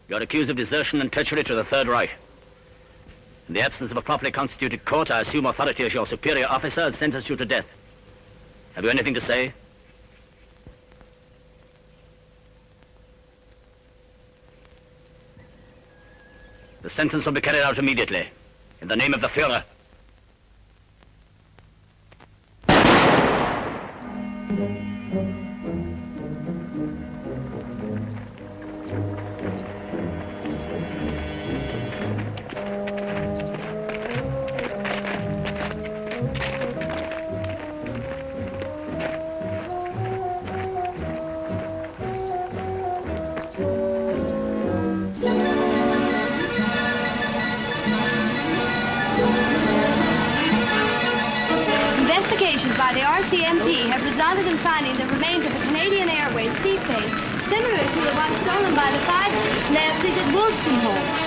S5: You're accused of desertion and treachery to the Third Reich. In the absence of a properly constituted court, I assume authority as your superior officer and sentence you to death. Have you anything to say? The sentence will be carried out immediately. In the name of the Führer.
S3: By the RCMP have resulted in finding the remains of a Canadian Airways seaplane similar to the one stolen by the 5 Nazis at Wolstenholme.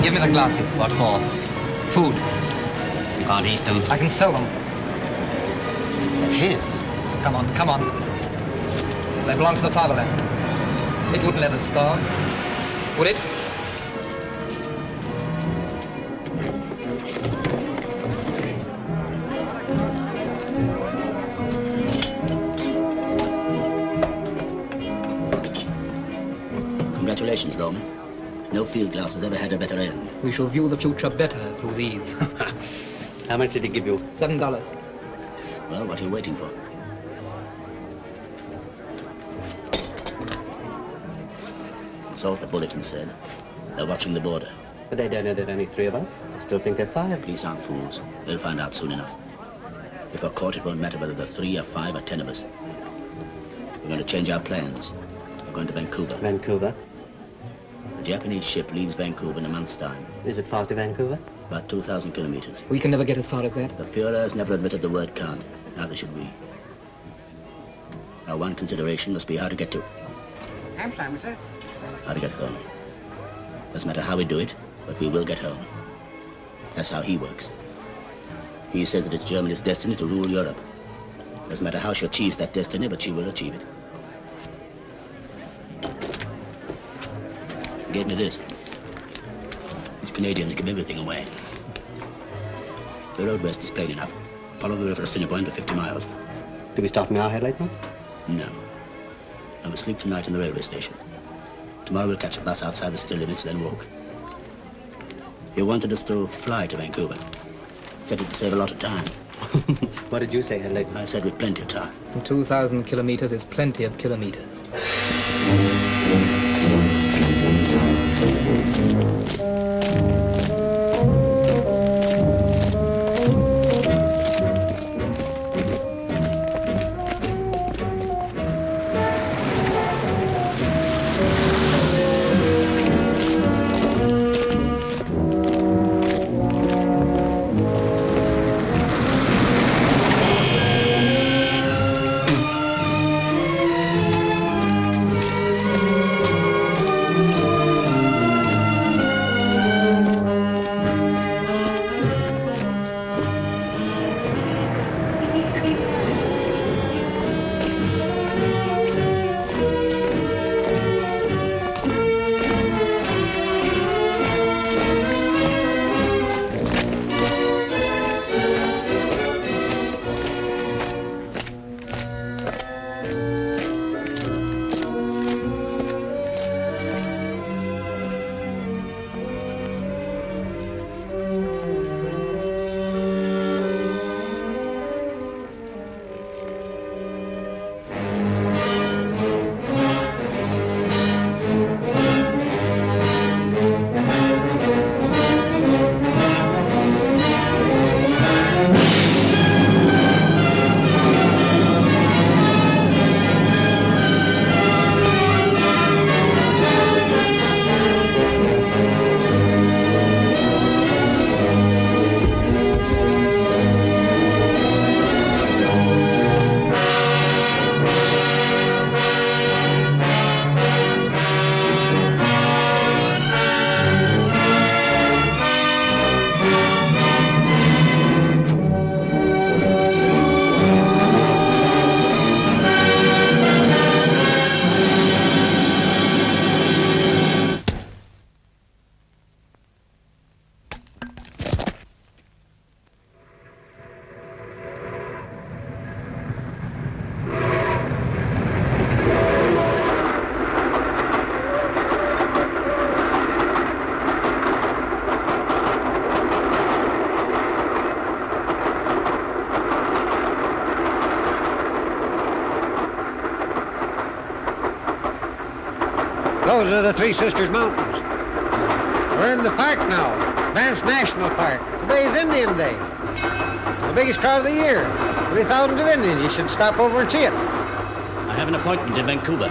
S18: Give me the glasses.
S1: What for?
S18: Food.
S1: You can't eat them.
S18: I can sell them.
S1: They're his.
S18: Come on, come on. They belong to the Fatherland. It wouldn't let us starve, would it?
S5: Congratulations, Longman. No field glass has ever had a better end.
S18: We shall view the future better through these.
S1: How much did he give you?
S18: $7.
S5: Well, what are you waiting for? So the bulletin said. They're watching the border.
S1: But they don't know there are only 3 of us. I still think they're 5.
S5: Police aren't fools. They'll find out soon enough. If we're caught, it won't matter whether there are 3 or 5 or 10 of us. We're going to change our plans. We're going to Vancouver.
S1: Vancouver?
S5: The Japanese ship leaves Vancouver in a month's time.
S1: Is it far to Vancouver?
S5: About 2,000 kilometers.
S18: We can never get as far as that.
S5: The Führer has never admitted the word can't. Neither should we. Our one consideration must be how to get to.
S10: I'm Simon, sir.
S5: How to get home. Doesn't matter how we do it, But we will get home. That's how he works. He says that it's Germany's destiny to rule Europe. Doesn't matter how she achieves that destiny, but she will achieve it. He gave me this. These Canadians give everything away. The road west is plain enough. Follow the river Assiniboine for 50 miles.
S1: Do we stop in Arrowhead, Lakeman?
S5: No. I will sleep tonight in the railway station. Tomorrow we'll catch a bus outside the city limits, then walk. You wanted us to fly to Vancouver. Said it would save a lot of time.
S1: What did you say, Herr Lakeman?
S5: I said with plenty of time.
S18: 2,000 kilometers is plenty of kilometers.
S6: Those are the Three Sisters Mountains. We're in the park now, Banff National Park. Today's Indian Day. The biggest crowd of the year. 3,000 of Indians. You should stop over and see it.
S5: I have an appointment in Vancouver.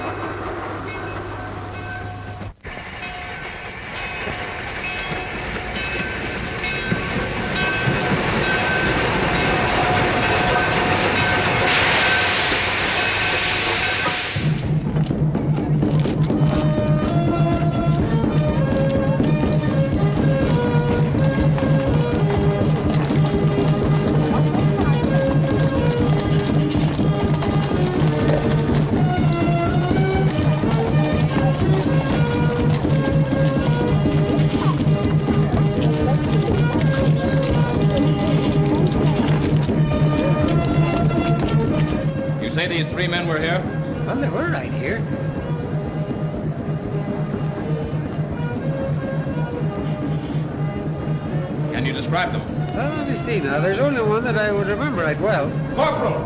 S21: These three men were here?
S6: Well, they were right here.
S21: Can you describe them?
S6: Well, let me see now. There's only one that I would remember right well.
S21: Corporal!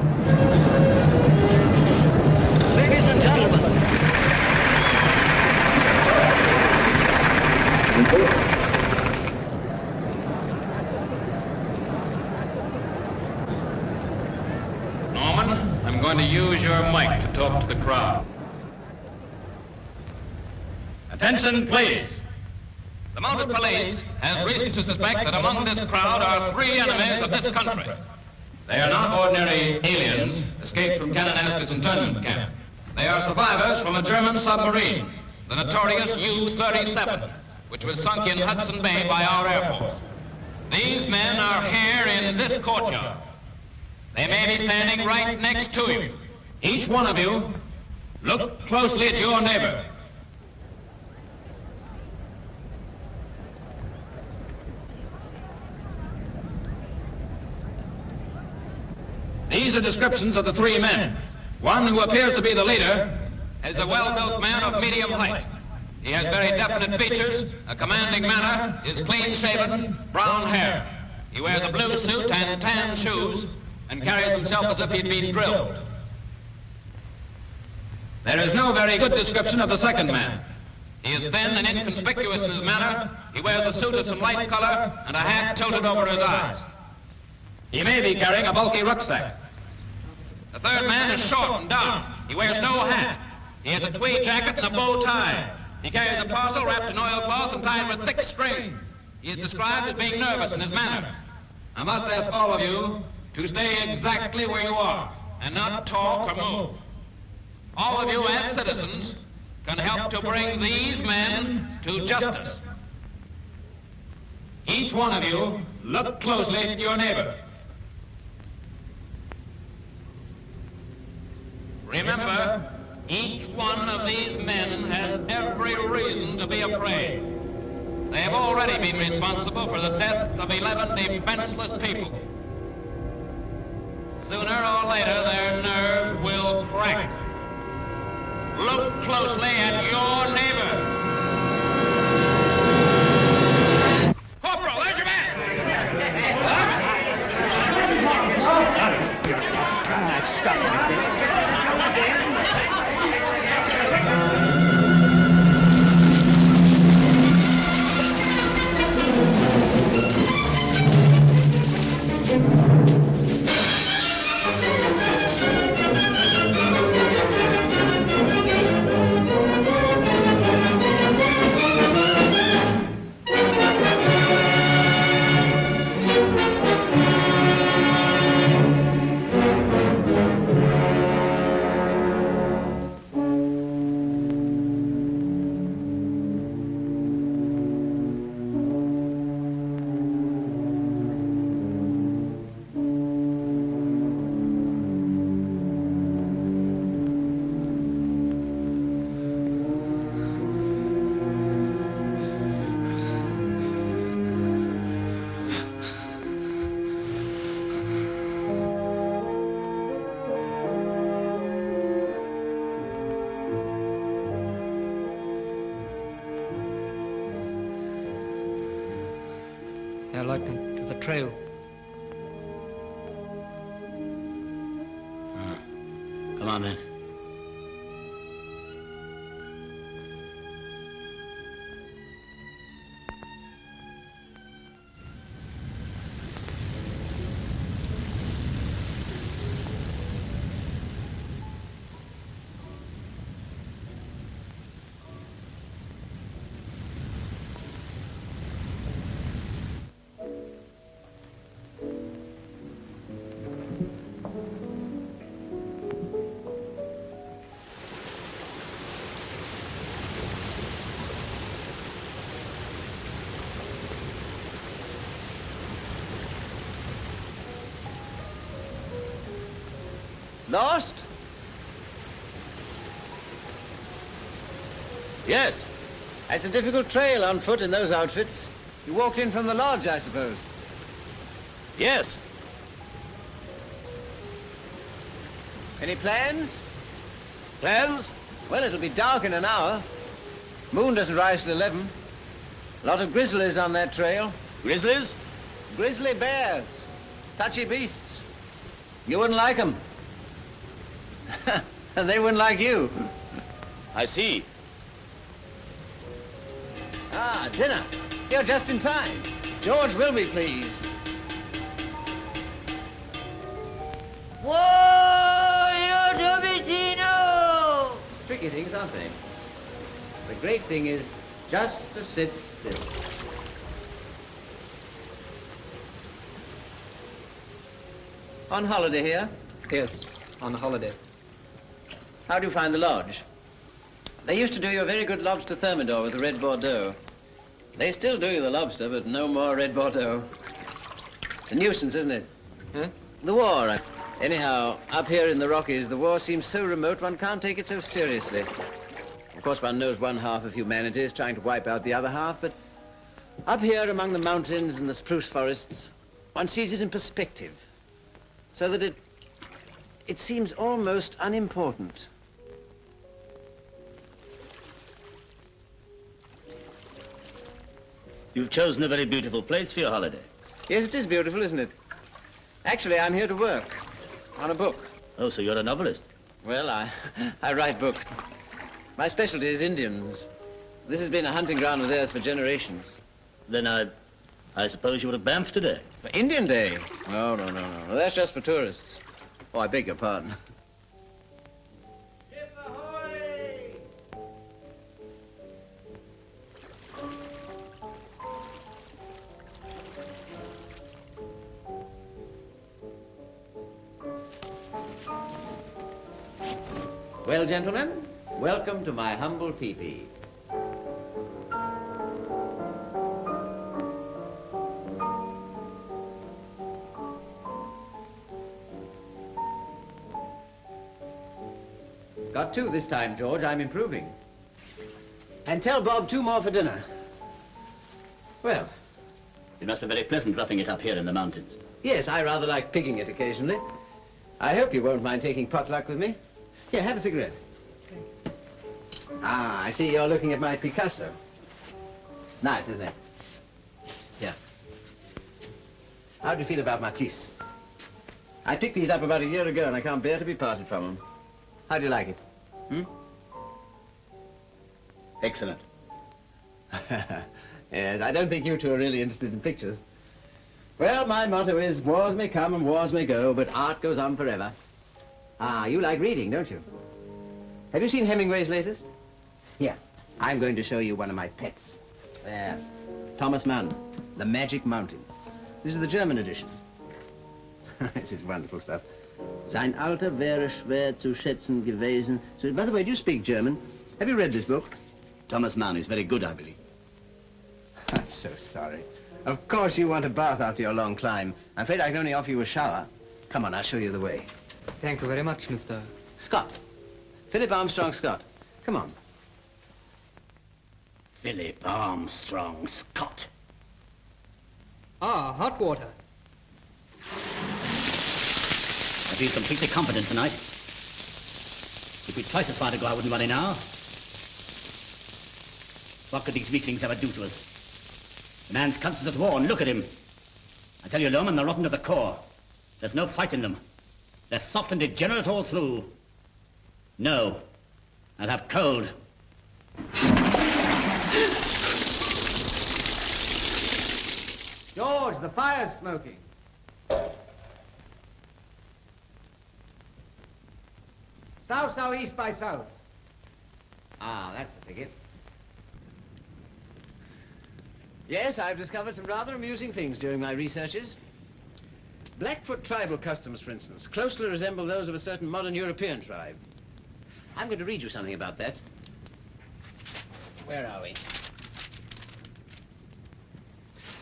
S6: Ladies and gentlemen.
S21: I'm going to use your mic to talk to the crowd. Attention, please. The mounted police has reason to suspect that among this crowd are three enemies of this country. They are not ordinary aliens escaped from Kananaskis internment camp. They are survivors from a German submarine, the notorious U-37.
S2: which was sunk in Hudson Bay by our Air Force. These men are here in this courtyard. They may be standing right next to you. Each one of you, look closely at your neighbor. These are descriptions of the three men. One, who appears to be the leader, is a well-built man of medium height. He has very definite features, a commanding manner, is clean-shaven, brown hair. He wears a blue suit and tan shoes, and carries himself as if he'd been drilled. There is no very good description of the second man. He is thin and inconspicuous in his manner. He wears a suit of some light color and a hat tilted over his eyes. He may be carrying a bulky rucksack. The third man is short and down. He wears no hat. He has a tweed jacket and a bow tie. He carries a parcel wrapped in oilcloth and tied with thick string. He is described as being nervous in his manner. I must ask all of you to stay exactly where you are and not talk or move. All of you as citizens can help to bring these men to justice. Each one of you look closely at your neighbor. Remember, each one of these men has every reason to be afraid. They have already been responsible for the death of 11 defenseless people. Sooner or later, their nerves will crack. Look closely at your neighbor. Corporal, there's your man!
S18: Yeah, Lieutenant, there's a trail.
S5: Come on, then.
S13: Lost?
S5: Yes.
S13: It's a difficult trail on foot in those outfits. You walked in from the lodge, I suppose.
S5: Yes.
S13: Any plans?
S5: Plans?
S13: Well, it'll be dark in an hour. Moon doesn't rise till 11. A lot of grizzlies on that trail.
S5: Grizzlies?
S13: Grizzly bears. Touchy beasts. You wouldn't like them. And they wouldn't like you.
S5: I see.
S13: Ah, dinner. You're just in time. George will be pleased.
S16: Whoa, you Domitino!
S13: Tricky things, aren't they? The great thing is just to sit still. On holiday here?
S18: Yes, on holiday.
S13: How do you find the lodge? They used to do you a very good lobster thermidor with the red Bordeaux. They still do the lobster, but no more red Bordeaux. A nuisance, isn't it? Huh? The war. Anyhow, up here in the Rockies, the war seems so remote one can't take it so seriously. Of course, one knows one half of humanity is trying to wipe out the other half, but up here among the mountains and the spruce forests, one sees it in perspective, so that it seems almost unimportant.
S5: You've chosen a very beautiful place for your holiday.
S13: Yes, it is beautiful, isn't it? Actually, I'm here to work on a book.
S5: Oh, so you're a novelist?
S13: Well, I write books. My specialty is Indians. This has been a hunting ground of theirs for generations.
S5: Then I suppose you were at Banff today?
S13: For Indian Day? No. That's just for tourists. Oh, I beg your pardon. Well, gentlemen, welcome to my humble teepee. Got 2 this time, George. I'm improving. And tell Bob 2 more for dinner. Well.
S5: It must be very pleasant roughing it up here in the mountains.
S13: Yes, I rather like pigging it occasionally. I hope you won't mind taking potluck with me. Here, have a cigarette. Ah, I see you're looking at my Picasso. It's nice, isn't it? Here. How do you feel about Matisse? I picked these up about a year ago and I can't bear to be parted from them. How do you like it?
S5: Excellent.
S13: Yes, I don't think you two are really interested in pictures. Well, my motto is, wars may come and wars may go, but art goes on forever. Ah, you like reading, don't you? Have you seen Hemingway's latest? Here, I'm going to show you one of my pets. There, Thomas Mann, The Magic Mountain. This is the German edition. This is wonderful stuff. Sein Alter wäre schwer zu schätzen gewesen. So, by the way, do you speak German? Have you read this book?
S5: Thomas Mann is very good, I believe.
S13: I'm so sorry. Of course you want a bath after your long climb. I'm afraid I can only offer you a shower. Come on, I'll show you the way.
S18: Thank you very much, Mr.
S13: Scott. Philip Armstrong Scott. Come on.
S5: Philip Armstrong Scott.
S18: Ah, hot water.
S5: I feel completely confident tonight. If we'd twice as far to go, I wouldn't worry now. What could these weaklings ever do to us? The man's constant at war, and look at him. I tell you, Loman, they're rotten to the core. There's no fight in them. They're soft and degenerate all through. No, I'll have cold.
S13: George, the fire's smoking. South-southeast by south. Ah, that's the ticket. Yes, I've discovered some rather amusing things during my researches. Blackfoot tribal customs, for instance, closely resemble those of a certain modern European tribe. I'm going to read you something about that. Where are we?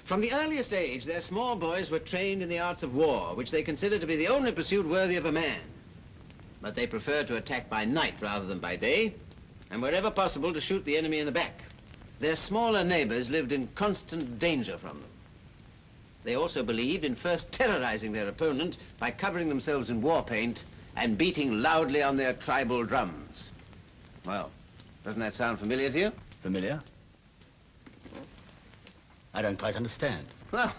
S13: From the earliest age, their small boys were trained in the arts of war, which they considered to be the only pursuit worthy of a man. But they preferred to attack by night rather than by day, and wherever possible to shoot the enemy in the back. Their smaller neighbors lived in constant danger from them. They also believed in first terrorizing their opponent by covering themselves in war paint and beating loudly on their tribal drums. Well, doesn't that sound familiar to you?
S5: Familiar? I don't quite understand.
S13: Well,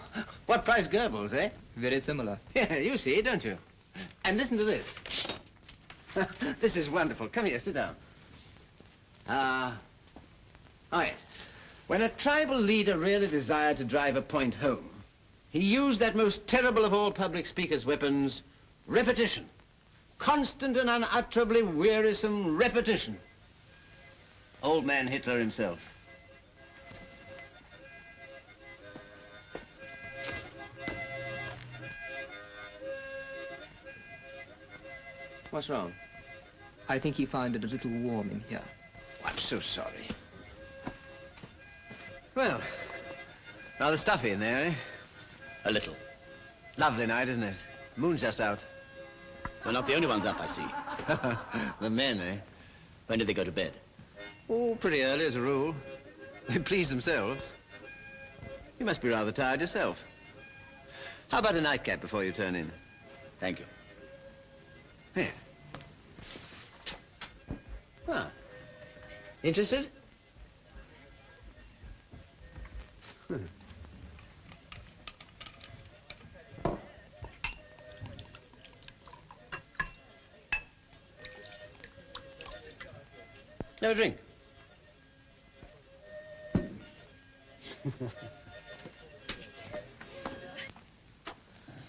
S13: what price Goebbels, eh?
S18: Very similar.
S13: Yeah, you see, don't you? And listen to this. This is wonderful. Come here, sit down. Oh, yes. When a tribal leader really desired to drive a point home, he used that most terrible of all public speakers' weapons, repetition. Constant and unutterably wearisome repetition. Old man Hitler himself. What's wrong?
S18: I think he found it a little warm in here.
S13: I'm so sorry. Well, Rather stuffy in there, eh?
S5: A little.
S13: Lovely night, isn't it? Moon's just out.
S5: We're not the only ones up, I see.
S13: The men, eh?
S5: When did they go to bed?
S13: Oh, pretty early as a rule. They please themselves. You must be rather tired yourself. How about a nightcap before you turn in?
S5: Thank you.
S13: Here. Ah. Interested? Have a drink.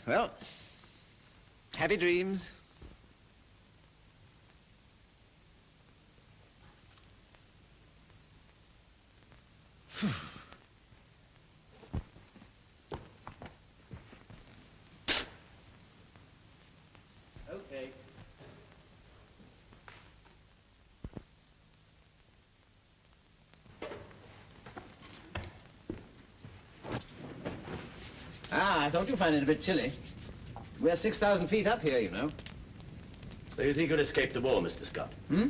S13: Well, happy dreams.
S5: Okay.
S13: Ah, I thought you'd find it a bit chilly. We're 6,000 feet up here, you know.
S5: So you think you'll escape the war, Mr. Scott?
S13: Hmm?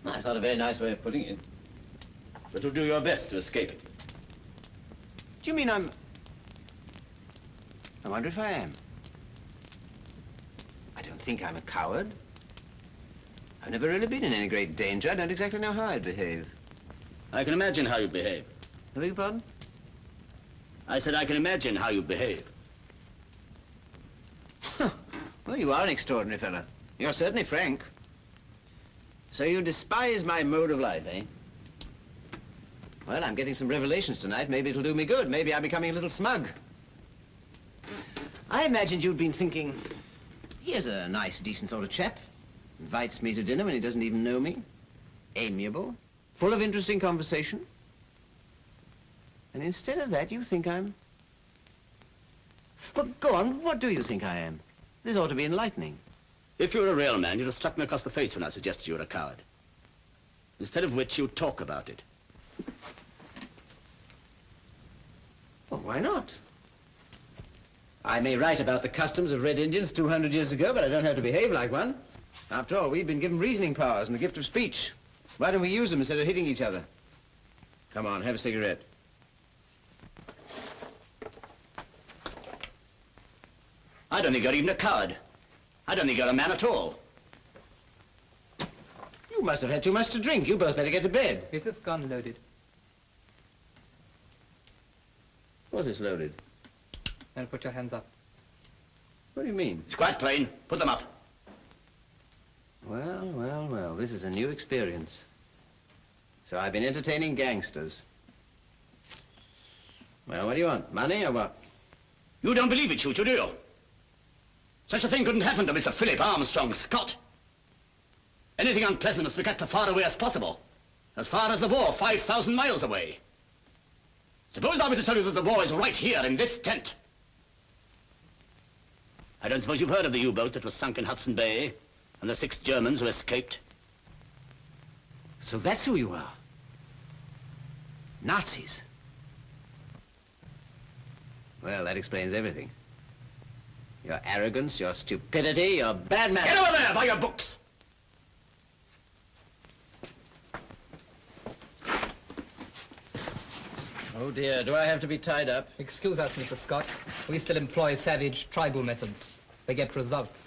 S13: That's not a very nice way of putting it.
S5: But you'll do your best to escape it.
S13: Do you mean I wonder if I am. I don't think I'm a coward. I've never really been in any great danger. I don't exactly know how I'd behave.
S5: I can imagine how you behave.
S13: I beg your pardon?
S5: I said I can imagine how you behave.
S13: Well, you are an extraordinary fellow. You're certainly frank. So you despise my mode of life, eh? Well, I'm getting some revelations tonight. Maybe it'll do me good. Maybe I'm becoming a little smug. I imagined you'd been thinking, here's a nice, decent sort of chap. Invites me to dinner when he doesn't even know me. Amiable. Full of interesting conversation. And instead of that, you think I'm... Well, go on. What do you think I am? This ought to be enlightening.
S5: If you were a real man, you'd have struck me across the face when I suggested you were a coward. Instead of which, you talk about it.
S13: Well, why not? I may write about the customs of Red Indians 200 years ago, but I don't have to behave like one. After all, we've been given reasoning powers and the gift of speech. Why don't we use them instead of hitting each other? Come on, have a cigarette.
S5: I don't think you're even a coward. I don't think you're a man at all.
S13: You must have had too much to drink. You both better get to bed.
S18: Is this gun loaded?
S13: What is loaded?
S18: Then put your hands up.
S13: What do you mean?
S5: It's quite plain. Put them up.
S13: Well, well, well, this is a new experience. So I've been entertaining gangsters. Well, what do you want? Money or what?
S5: You don't believe it, Choo-Choo, do you? Such a thing couldn't happen to Mr. Philip Armstrong Scott. Anything unpleasant must be kept as far away as possible. As far as the war, 5,000 miles away. Suppose I were to tell you that the war is right here in this tent. I don't suppose you've heard of the U-boat that was sunk in Hudson Bay and the 6 Germans who escaped.
S13: So that's who you are. Nazis. Well, that explains everything. Your arrogance, your stupidity, your bad manners.
S5: Get over there by your books!
S13: Oh dear, do I have to be tied up?
S18: Excuse us, Mr. Scott. We still employ savage tribal methods. They get results.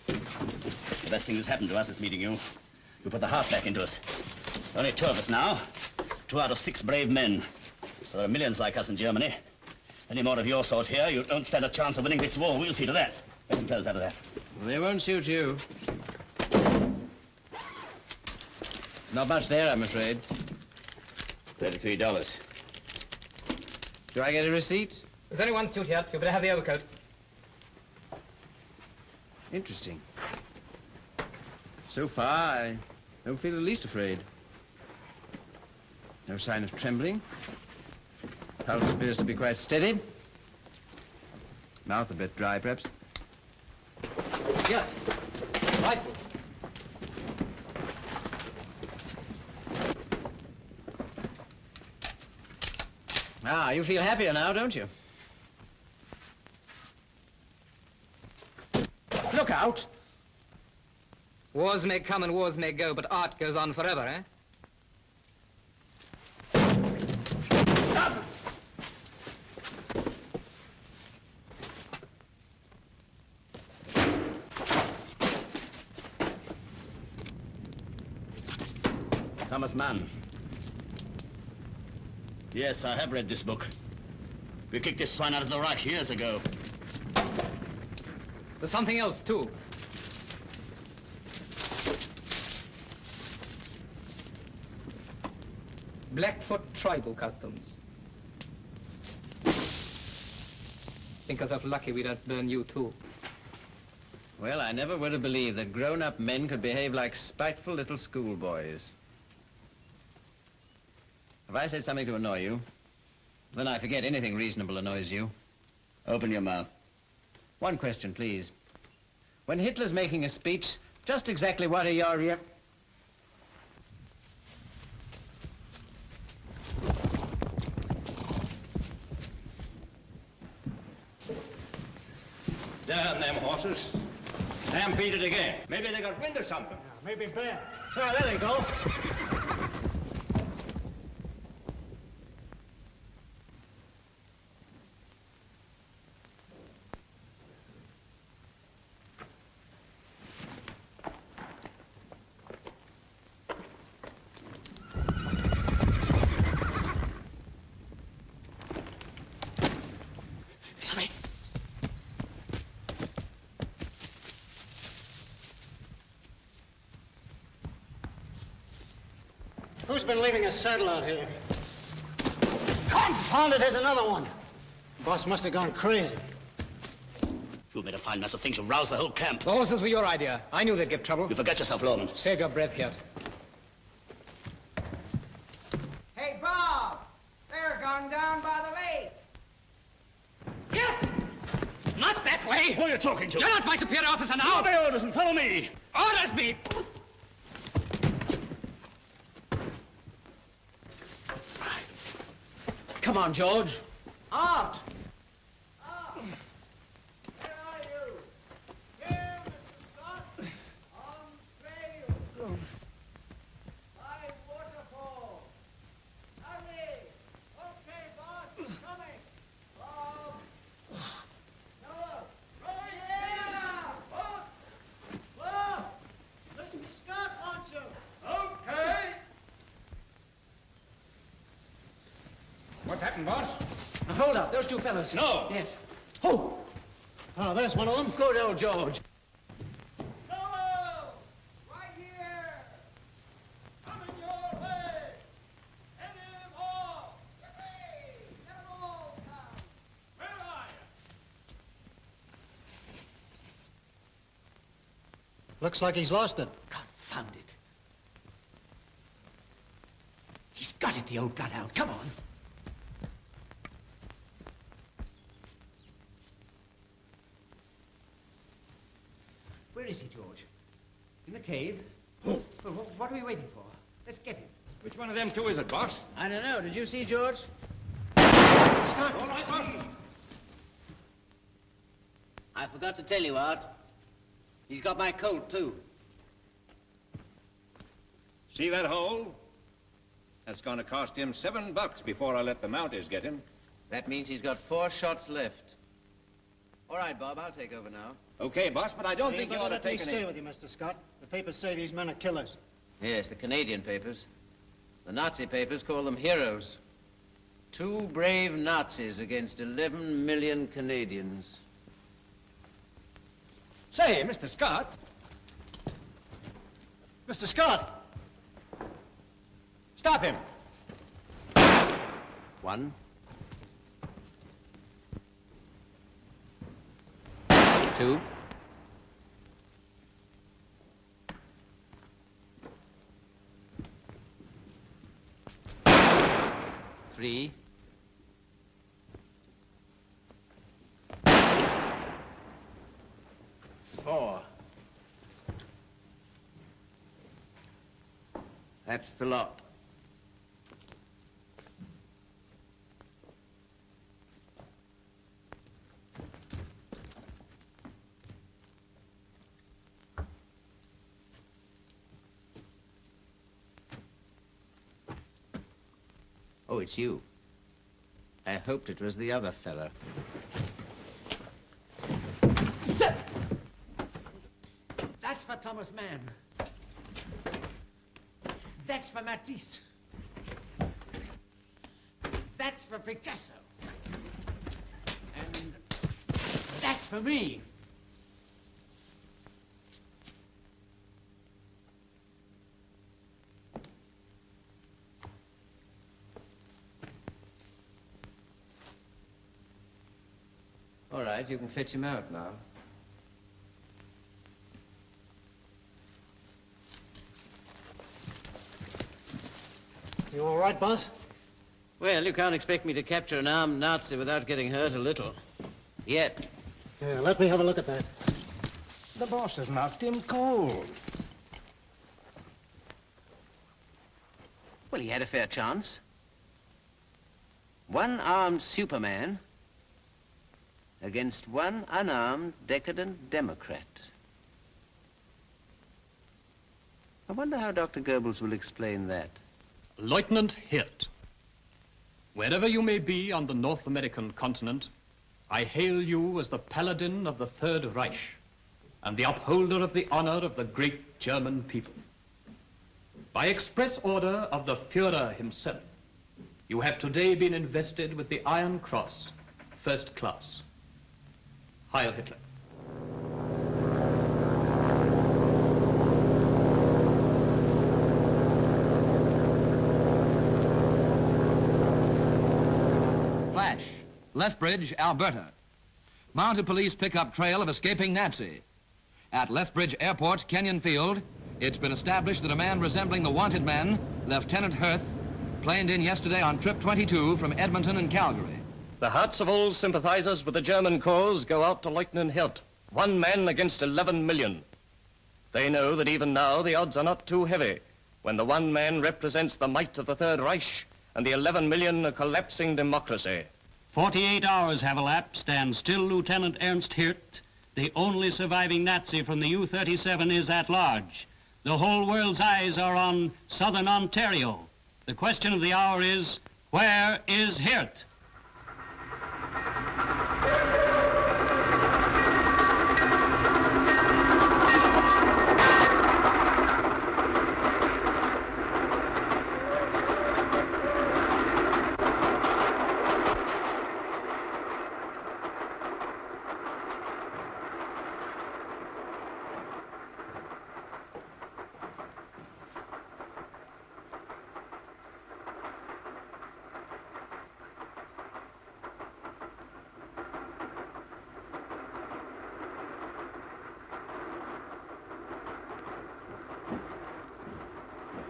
S5: The best thing that's happened to us is meeting you. You put the heart back into us. Only 2 of us now. 2 out of 6 brave men. But there are millions like us in Germany. Any more of your sort here, you don't stand a chance of winning this war. We'll see to that. Get them clothes out of there.
S13: Well, they won't suit you. Not much there, I'm afraid.
S5: $33.
S13: Do I get a receipt?
S18: There's only one suit here. You better have the overcoat.
S13: Interesting. So far, I don't feel the least afraid. No sign of trembling. Pulse appears to be quite steady. Mouth a bit dry, perhaps.
S18: Here. Rifles.
S13: Ah, you feel happier now, don't you? Look out!
S18: Wars may come and wars may go, but art goes on forever, eh?
S13: Stop!
S5: Thomas Mann. Yes, I have read this book. We kicked this swine out of the rack years ago.
S18: There's something else, too. Blackfoot tribal customs. Think us lucky we don't burn you, too.
S13: Well, I never would have believed that grown-up men could behave like spiteful little schoolboys. Have I said something to annoy you? Then I forget anything reasonable annoys you.
S5: Open your mouth.
S13: One question, please. When Hitler's making a speech, just exactly what are your...
S14: Damn them horses. Stampeded again. Maybe they got wind or something.
S6: Yeah, maybe bad.
S13: Oh, there they go.
S6: Who's been leaving a saddle out here? Confound it, there's another one. Boss must have gone crazy.
S5: You made a fine mess of things. You roused the whole camp.
S18: The horses were your idea. I knew they'd give trouble.
S5: You forget yourself, Lawman.
S18: Save your breath, Kurt.
S16: Hey, Bob! They're gone down by the lake.
S18: Not that way!
S5: Who are you talking to?
S18: You're not my superior officer now!
S5: Obey orders and follow me!
S18: Orders me!
S13: Come on, George.
S16: Art! Art! Where are you? Here, Mr. Scott. On trail. By waterfall. Hurry! Okay, boss. Coming. Bob. Noah. Right here! Bob! Bob! Mr. Scott wants you. Okay.
S14: What happened, boss?
S13: Now, hold up, those two fellows.
S14: No.
S13: Yes. Oh!
S6: Oh, there's one of them.
S13: Good old George.
S16: Noah! Right here! Coming your way! Head him off! Yippee! Let 'em all come! Where are you?
S6: Looks like he's lost it.
S13: Confound it. He's got it, the old gut-out. Come on. Where is he, George? In the cave? Well, what are we waiting for? Let's get him.
S14: Which one of them two is it, boss?
S13: I don't know. Did you see George?
S14: Scott! All right, boss.
S13: I forgot to tell you, Art. He's got my colt, too.
S14: See that hole? That's going to cost him $7 before I let the Mounties get him.
S13: That means he's got 4 shots left. All right, Bob, I'll take over now.
S14: Okay, boss, but I don't think you ought to
S6: let me
S14: take
S6: stay
S14: any...
S6: with you, Mr. Scott. The papers say these men are killers.
S13: Yes, the Canadian papers. The Nazi papers call them heroes. 2 brave Nazis against 11 million Canadians.
S14: Say, Mr. Scott.
S6: Mr. Scott!
S14: Stop him.
S13: 1. 2. 3. 4. That's the lot. it's you. I hoped it was the other fellow.
S9: That's for Thomas Mann. That's for Matisse. That's for Picasso. And that's for me.
S13: All right, you can fetch him out now.
S9: You all right, boss?
S13: Well, you can't expect me to capture an armed Nazi without getting hurt a little. Yet.
S9: Yeah, let me have a look at that. The boss has knocked him cold.
S13: Well, he had a fair chance. One armed Superman against one unarmed, decadent Democrat. I wonder how Dr. Goebbels will explain that.
S15: Lieutenant Hirt, wherever you may be on the North American continent, I hail you as the paladin of the Third Reich and the upholder of the honor of the great German people. By express order of the Führer himself, you have today been invested with the Iron Cross, first class. Heil Hitler.
S18: Flash, Lethbridge, Alberta. Mounted police pick up trail of escaping Nazi. At Lethbridge Airport, Kenyon Field, it's been established that a man resembling the wanted man, Lieutenant Hirth, planed in yesterday on trip 22 from Edmonton and Calgary.
S23: The hearts of all sympathizers with the German cause go out to Lieutenant Hirt, one man against 11 million. They know that even now the odds are not too heavy when the one man represents the might of the Third Reich and the 11 million a collapsing democracy.
S24: 48 hours have elapsed and still Lieutenant Ernst Hirt, the only surviving Nazi from the U-37, is at large. The whole world's eyes are on southern Ontario. The question of the hour is, where is Hirt?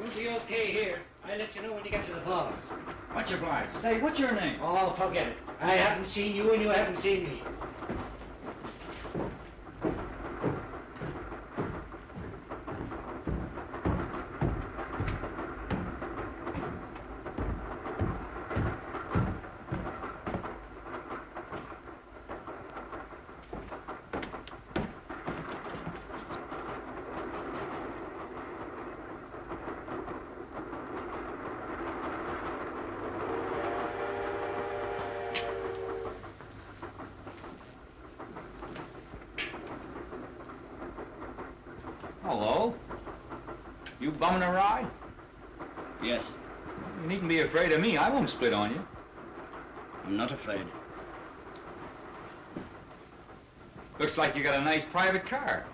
S9: We'll be okay here. I'll let you know when you get to the falls.
S25: Much obliged. Say, what's your name?
S9: Oh, forget it. I haven't seen you and you haven't seen me.
S21: Hello? You bumming a ride?
S5: Yes.
S21: You needn't be afraid of me. I won't split on you.
S5: I'm not afraid.
S21: Looks like you got a nice private car.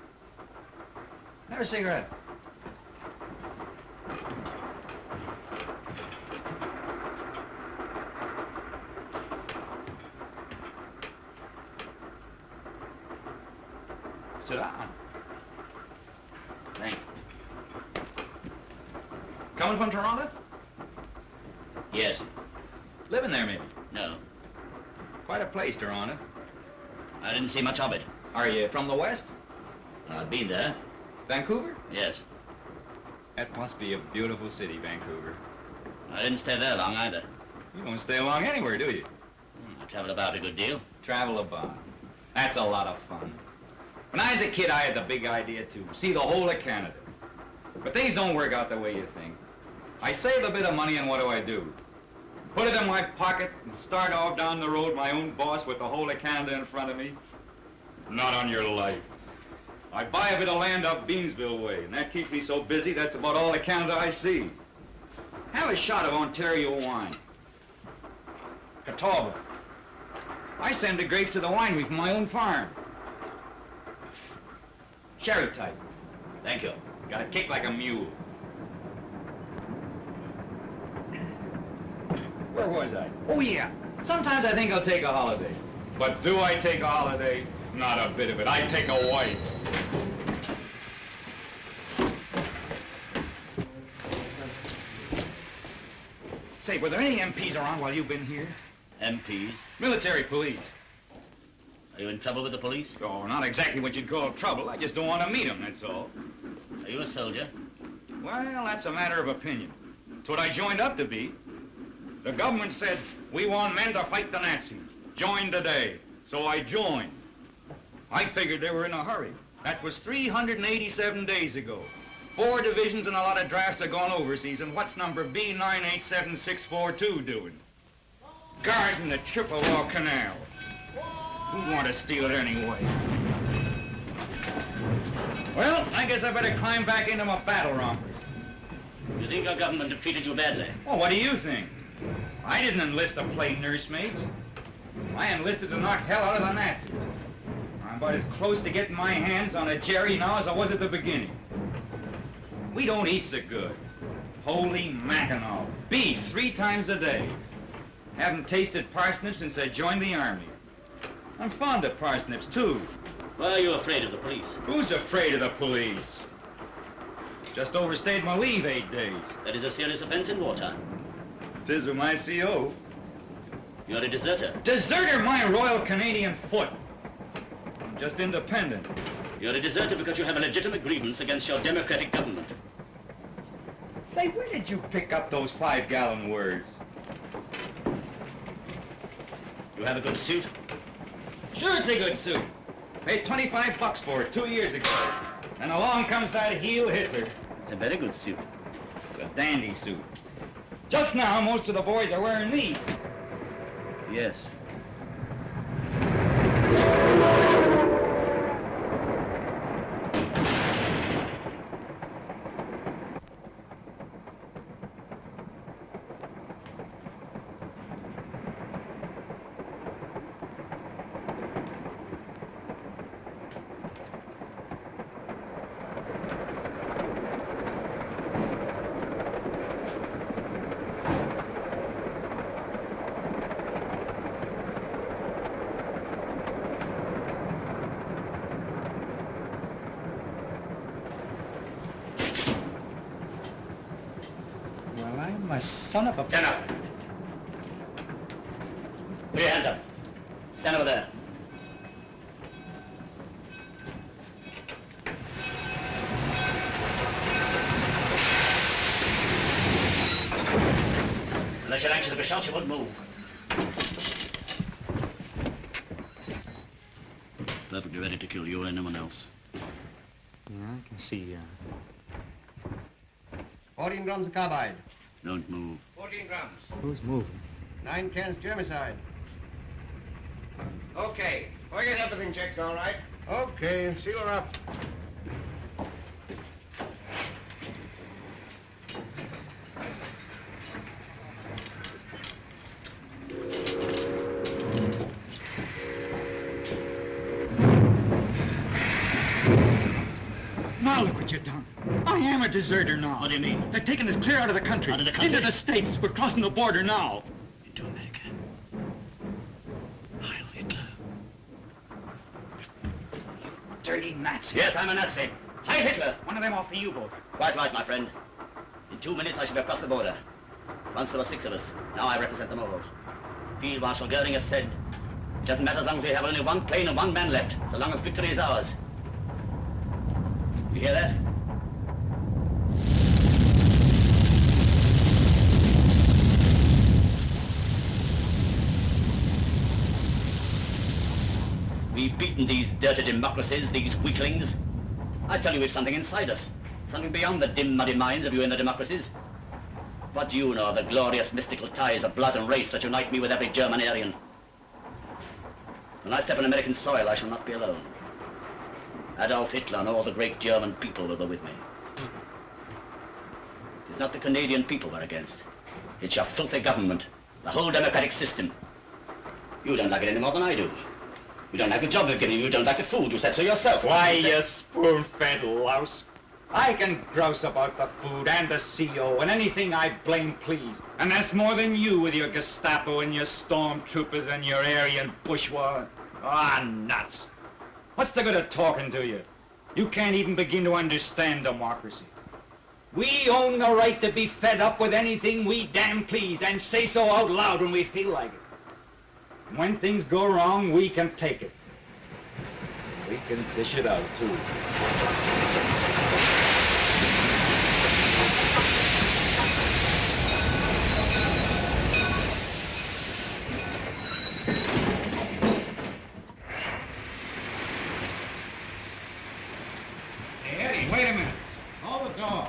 S21: Have a cigarette. Sit down.
S5: Thanks.
S21: Coming from Toronto?
S5: Yes.
S21: Living there, maybe?
S5: No.
S21: Quite a place, Toronto.
S5: I didn't see much of it.
S21: Are you from the West?
S5: I've been there.
S21: Vancouver?
S5: Yes.
S21: That must be a beautiful city, Vancouver.
S5: I didn't stay there long either.
S21: You don't stay long anywhere, do you?
S5: I traveled about a good deal.
S21: Travel about. That's a lot of fun. When I was a kid, I had the big idea to see the whole of Canada. But things don't work out the way you think. I save a bit of money, and what do?
S4: put it in my pocket, and start off down the road my own boss with the whole of Canada in front of me? Not on your life. I buy a bit of land up Beamsville way, and that keeps me so busy, that's about all the Canada I see. Have a shot of Ontario wine. Catawba. I send the grapes to the winery from my own farm. Sherry type.
S5: Thank you.
S4: Got a kick like a mule. Where was I? Oh, yeah. Sometimes I think I'll take a holiday. But do I take a holiday? Not a bit of it. I take a wife. Say, were there any MPs around while you've been here?
S5: MPs?
S4: Military police.
S5: Are you in trouble with the police?
S4: Oh, not exactly what you'd call trouble. I just don't want to meet them, that's all.
S5: Are you a soldier?
S4: Well, that's a matter of opinion. It's what I joined up to be. The government said, we want men to fight the Nazis. Join today. So I joined. I figured they were in a hurry. That was 387 days ago. 4 divisions and a lot of drafts have gone overseas, and what's number B987642 doing? Guarding the Chippewa Canal. Who'd want to steal it anyway? Well, I guess I better climb back into my battle romper.
S5: You think our government have treated you badly?
S4: Well, what do you think? I didn't enlist to play nursemaids. I enlisted to knock hell out of the Nazis. I'm about as close to getting my hands on a Jerry now as I was at the beginning. We don't eat so good. Holy Mackinaw. Beef 3 times a day. Haven't tasted parsnips since I joined the Army. I'm fond of parsnips, too.
S5: Why are you afraid of the police?
S4: Who's afraid of the police? Just overstayed my leave 8 days.
S5: That is a serious offense in wartime.
S4: 'Tis with my CO.
S5: You're a deserter.
S4: Deserter my Royal Canadian Foot. I'm just independent.
S5: You're a deserter because you have a legitimate grievance against your democratic government.
S4: Say, where did you pick up those 5-gallon words?
S5: You have a good suit?
S4: Sure, it's a good suit. Paid $25 for it 2 years ago. And along comes that heel Hitler.
S5: It's a very good suit.
S4: It's a dandy suit. Just now, most of the boys are wearing these.
S5: Yes.
S4: My son of a...
S5: Stand up. Put your hands up. Stand over there. Unless you're anxious to be shot, you wouldn't move. Perfectly ready to kill you or anyone else.
S4: Yeah, I can see,
S22: 14 drums of carbide.
S5: Don't move.
S22: 14 drums.
S4: Who's moving?
S22: 9 cans germicide. Okay. I'll get everything checked all right. Okay, seal her up.
S4: Now look what you've done. I am a deserter now.
S5: What do you mean?
S4: They're taking us clear out of the country.
S5: Out of the country?
S4: Into the States. We're crossing the border now.
S5: Into America. Heil Hitler.
S4: Dirty Nazi.
S5: Yes, I'm a Nazi. Heil Hitler.
S4: One of them off the U-boat.
S5: Quite right, my friend. In 2 minutes, I shall be across the border. Once there were 6 of us. Now I represent them all. Field Marshal Goering has said, it doesn't matter as long as we have only 1 plane and 1 man left, so long as victory is ours. You hear that? We've beaten these dirty democracies, these weaklings. I tell you, we've something inside us. Something beyond the dim, muddy minds of you in the democracies. What do you know of the glorious mystical ties of blood and race that unite me with every German Aryan? When I step on American soil, I shall not be alone. Adolf Hitler and all the great German people will be with me. It's not the Canadian people we're against. It's your filthy government, the whole democratic system. You don't like it any more than I do. You don't like the job they're giving you. You don't like the food. You said so yourself.
S4: Why, you spoon-fed louse. I can grouse about the food and the CO and anything I blame please. And that's more than you with your Gestapo and your stormtroopers and your Aryan bourgeois. Ah, nuts. What's the good of talking to you? You can't even begin to understand democracy. We own the right to be fed up with anything we damn please and say so out loud when we feel like it. And when things go wrong, we can take it. We can dish it out, too. Hey, Eddie, wait a minute. Hold the door.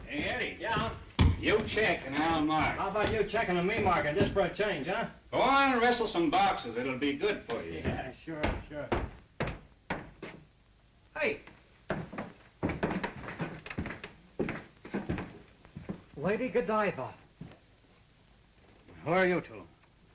S4: Hey, Eddie.
S9: Yeah?
S4: You check and I'll mark.
S9: How about you checking and me marking just for a change, huh?
S4: Go on and wrestle some boxes. It'll be good for you.
S9: Yeah, sure. Hey. Lady Godiva.
S4: Who are you two?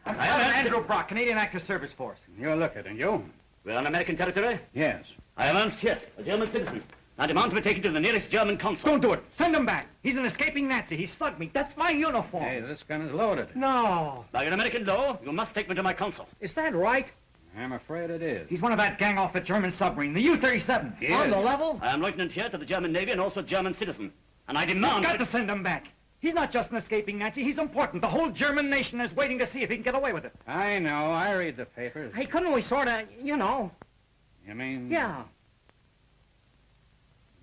S9: I am Andrew Brock, Canadian Active Service Force.
S4: You look it, and you?
S5: We're on American territory?
S4: Yes.
S5: I am Ernst Hirt, a German citizen. I demand to be taken to the nearest German consul.
S9: Don't do it. Send him back. He's an escaping Nazi. He slugged me. That's my uniform.
S4: Hey, this gun is loaded.
S9: No.
S5: By an American law, you must take me to my consul.
S9: Is that right?
S4: I'm afraid it is.
S9: He's one of that gang off the German submarine, the U-37.
S4: He
S9: On
S4: is.
S9: the level?
S5: I am Lieutenant Hirt of the German Navy and also German citizen. And I demand...
S9: You've got to send him back. He's not just an escaping Nazi. He's important. The whole German nation is waiting to see if he can get away with it.
S4: I know. I read the papers.
S9: Hey, couldn't we sort of, you know?
S4: You mean?
S9: Yeah.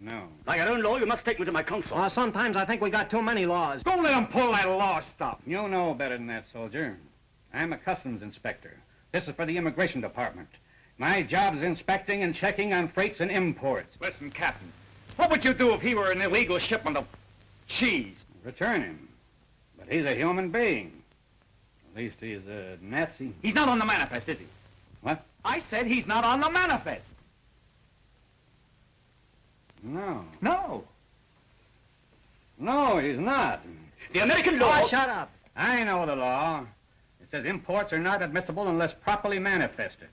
S4: No.
S5: By your own law, you must take me to my consul.
S9: Sometimes I think we got too many laws.
S4: Don't let him pull that law stuff. You know better than that, soldier. I'm a customs inspector. This is for the immigration department. My job is inspecting and checking on freights and imports.
S9: Listen, Captain, what would you do if he were an illegal shipment of cheese?
S4: Return him. But he's a human being. At least he's a Nazi.
S9: He's not on the manifest, is he?
S4: What?
S9: I said he's not on the manifest.
S4: No.
S9: No.
S4: No, he's not.
S5: The American law...
S9: Oh, shut up.
S4: I know the law. It says imports are not admissible unless properly manifested.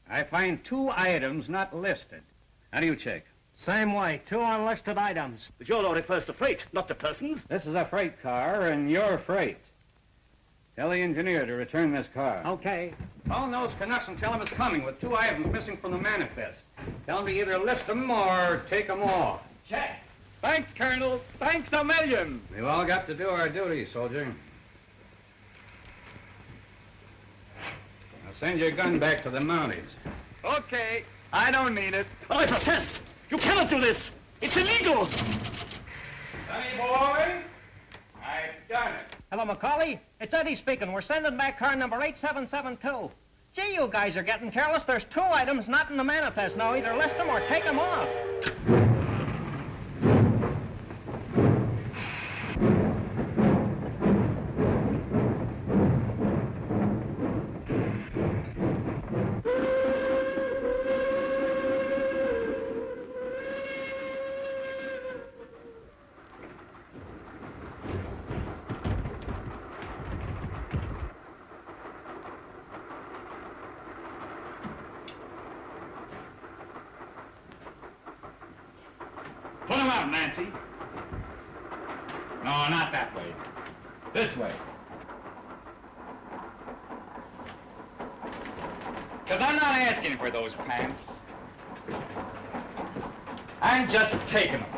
S4: I find 2 items not listed. How do you check?
S9: Same way, 2 unlisted items.
S5: But your law refers to freight, not to persons.
S4: This is a freight car, and you're freight. Tell the engineer to return this car.
S9: Okay.
S4: Phone those Canucks and tell them it's coming with 2 items missing from the manifest. Tell them to either list them or take them off.
S9: Check. Thanks, Colonel. Thanks a million.
S4: We've all got to do our duty, soldier. Now send your gun back to the Mounties.
S9: Okay. I don't need it.
S5: But I protest. You cannot do this. It's illegal.
S4: Sonny boy, I've done it.
S9: Hello, McCauley. It's Eddie speaking. We're sending back car number 8772. Gee, you guys are getting careless. There's 2 items not in the manifest. Now, either list them or take them off.
S4: Put him out, Nancy. No, not that way. This way. Because I'm not asking for those pants. I'm just taking them.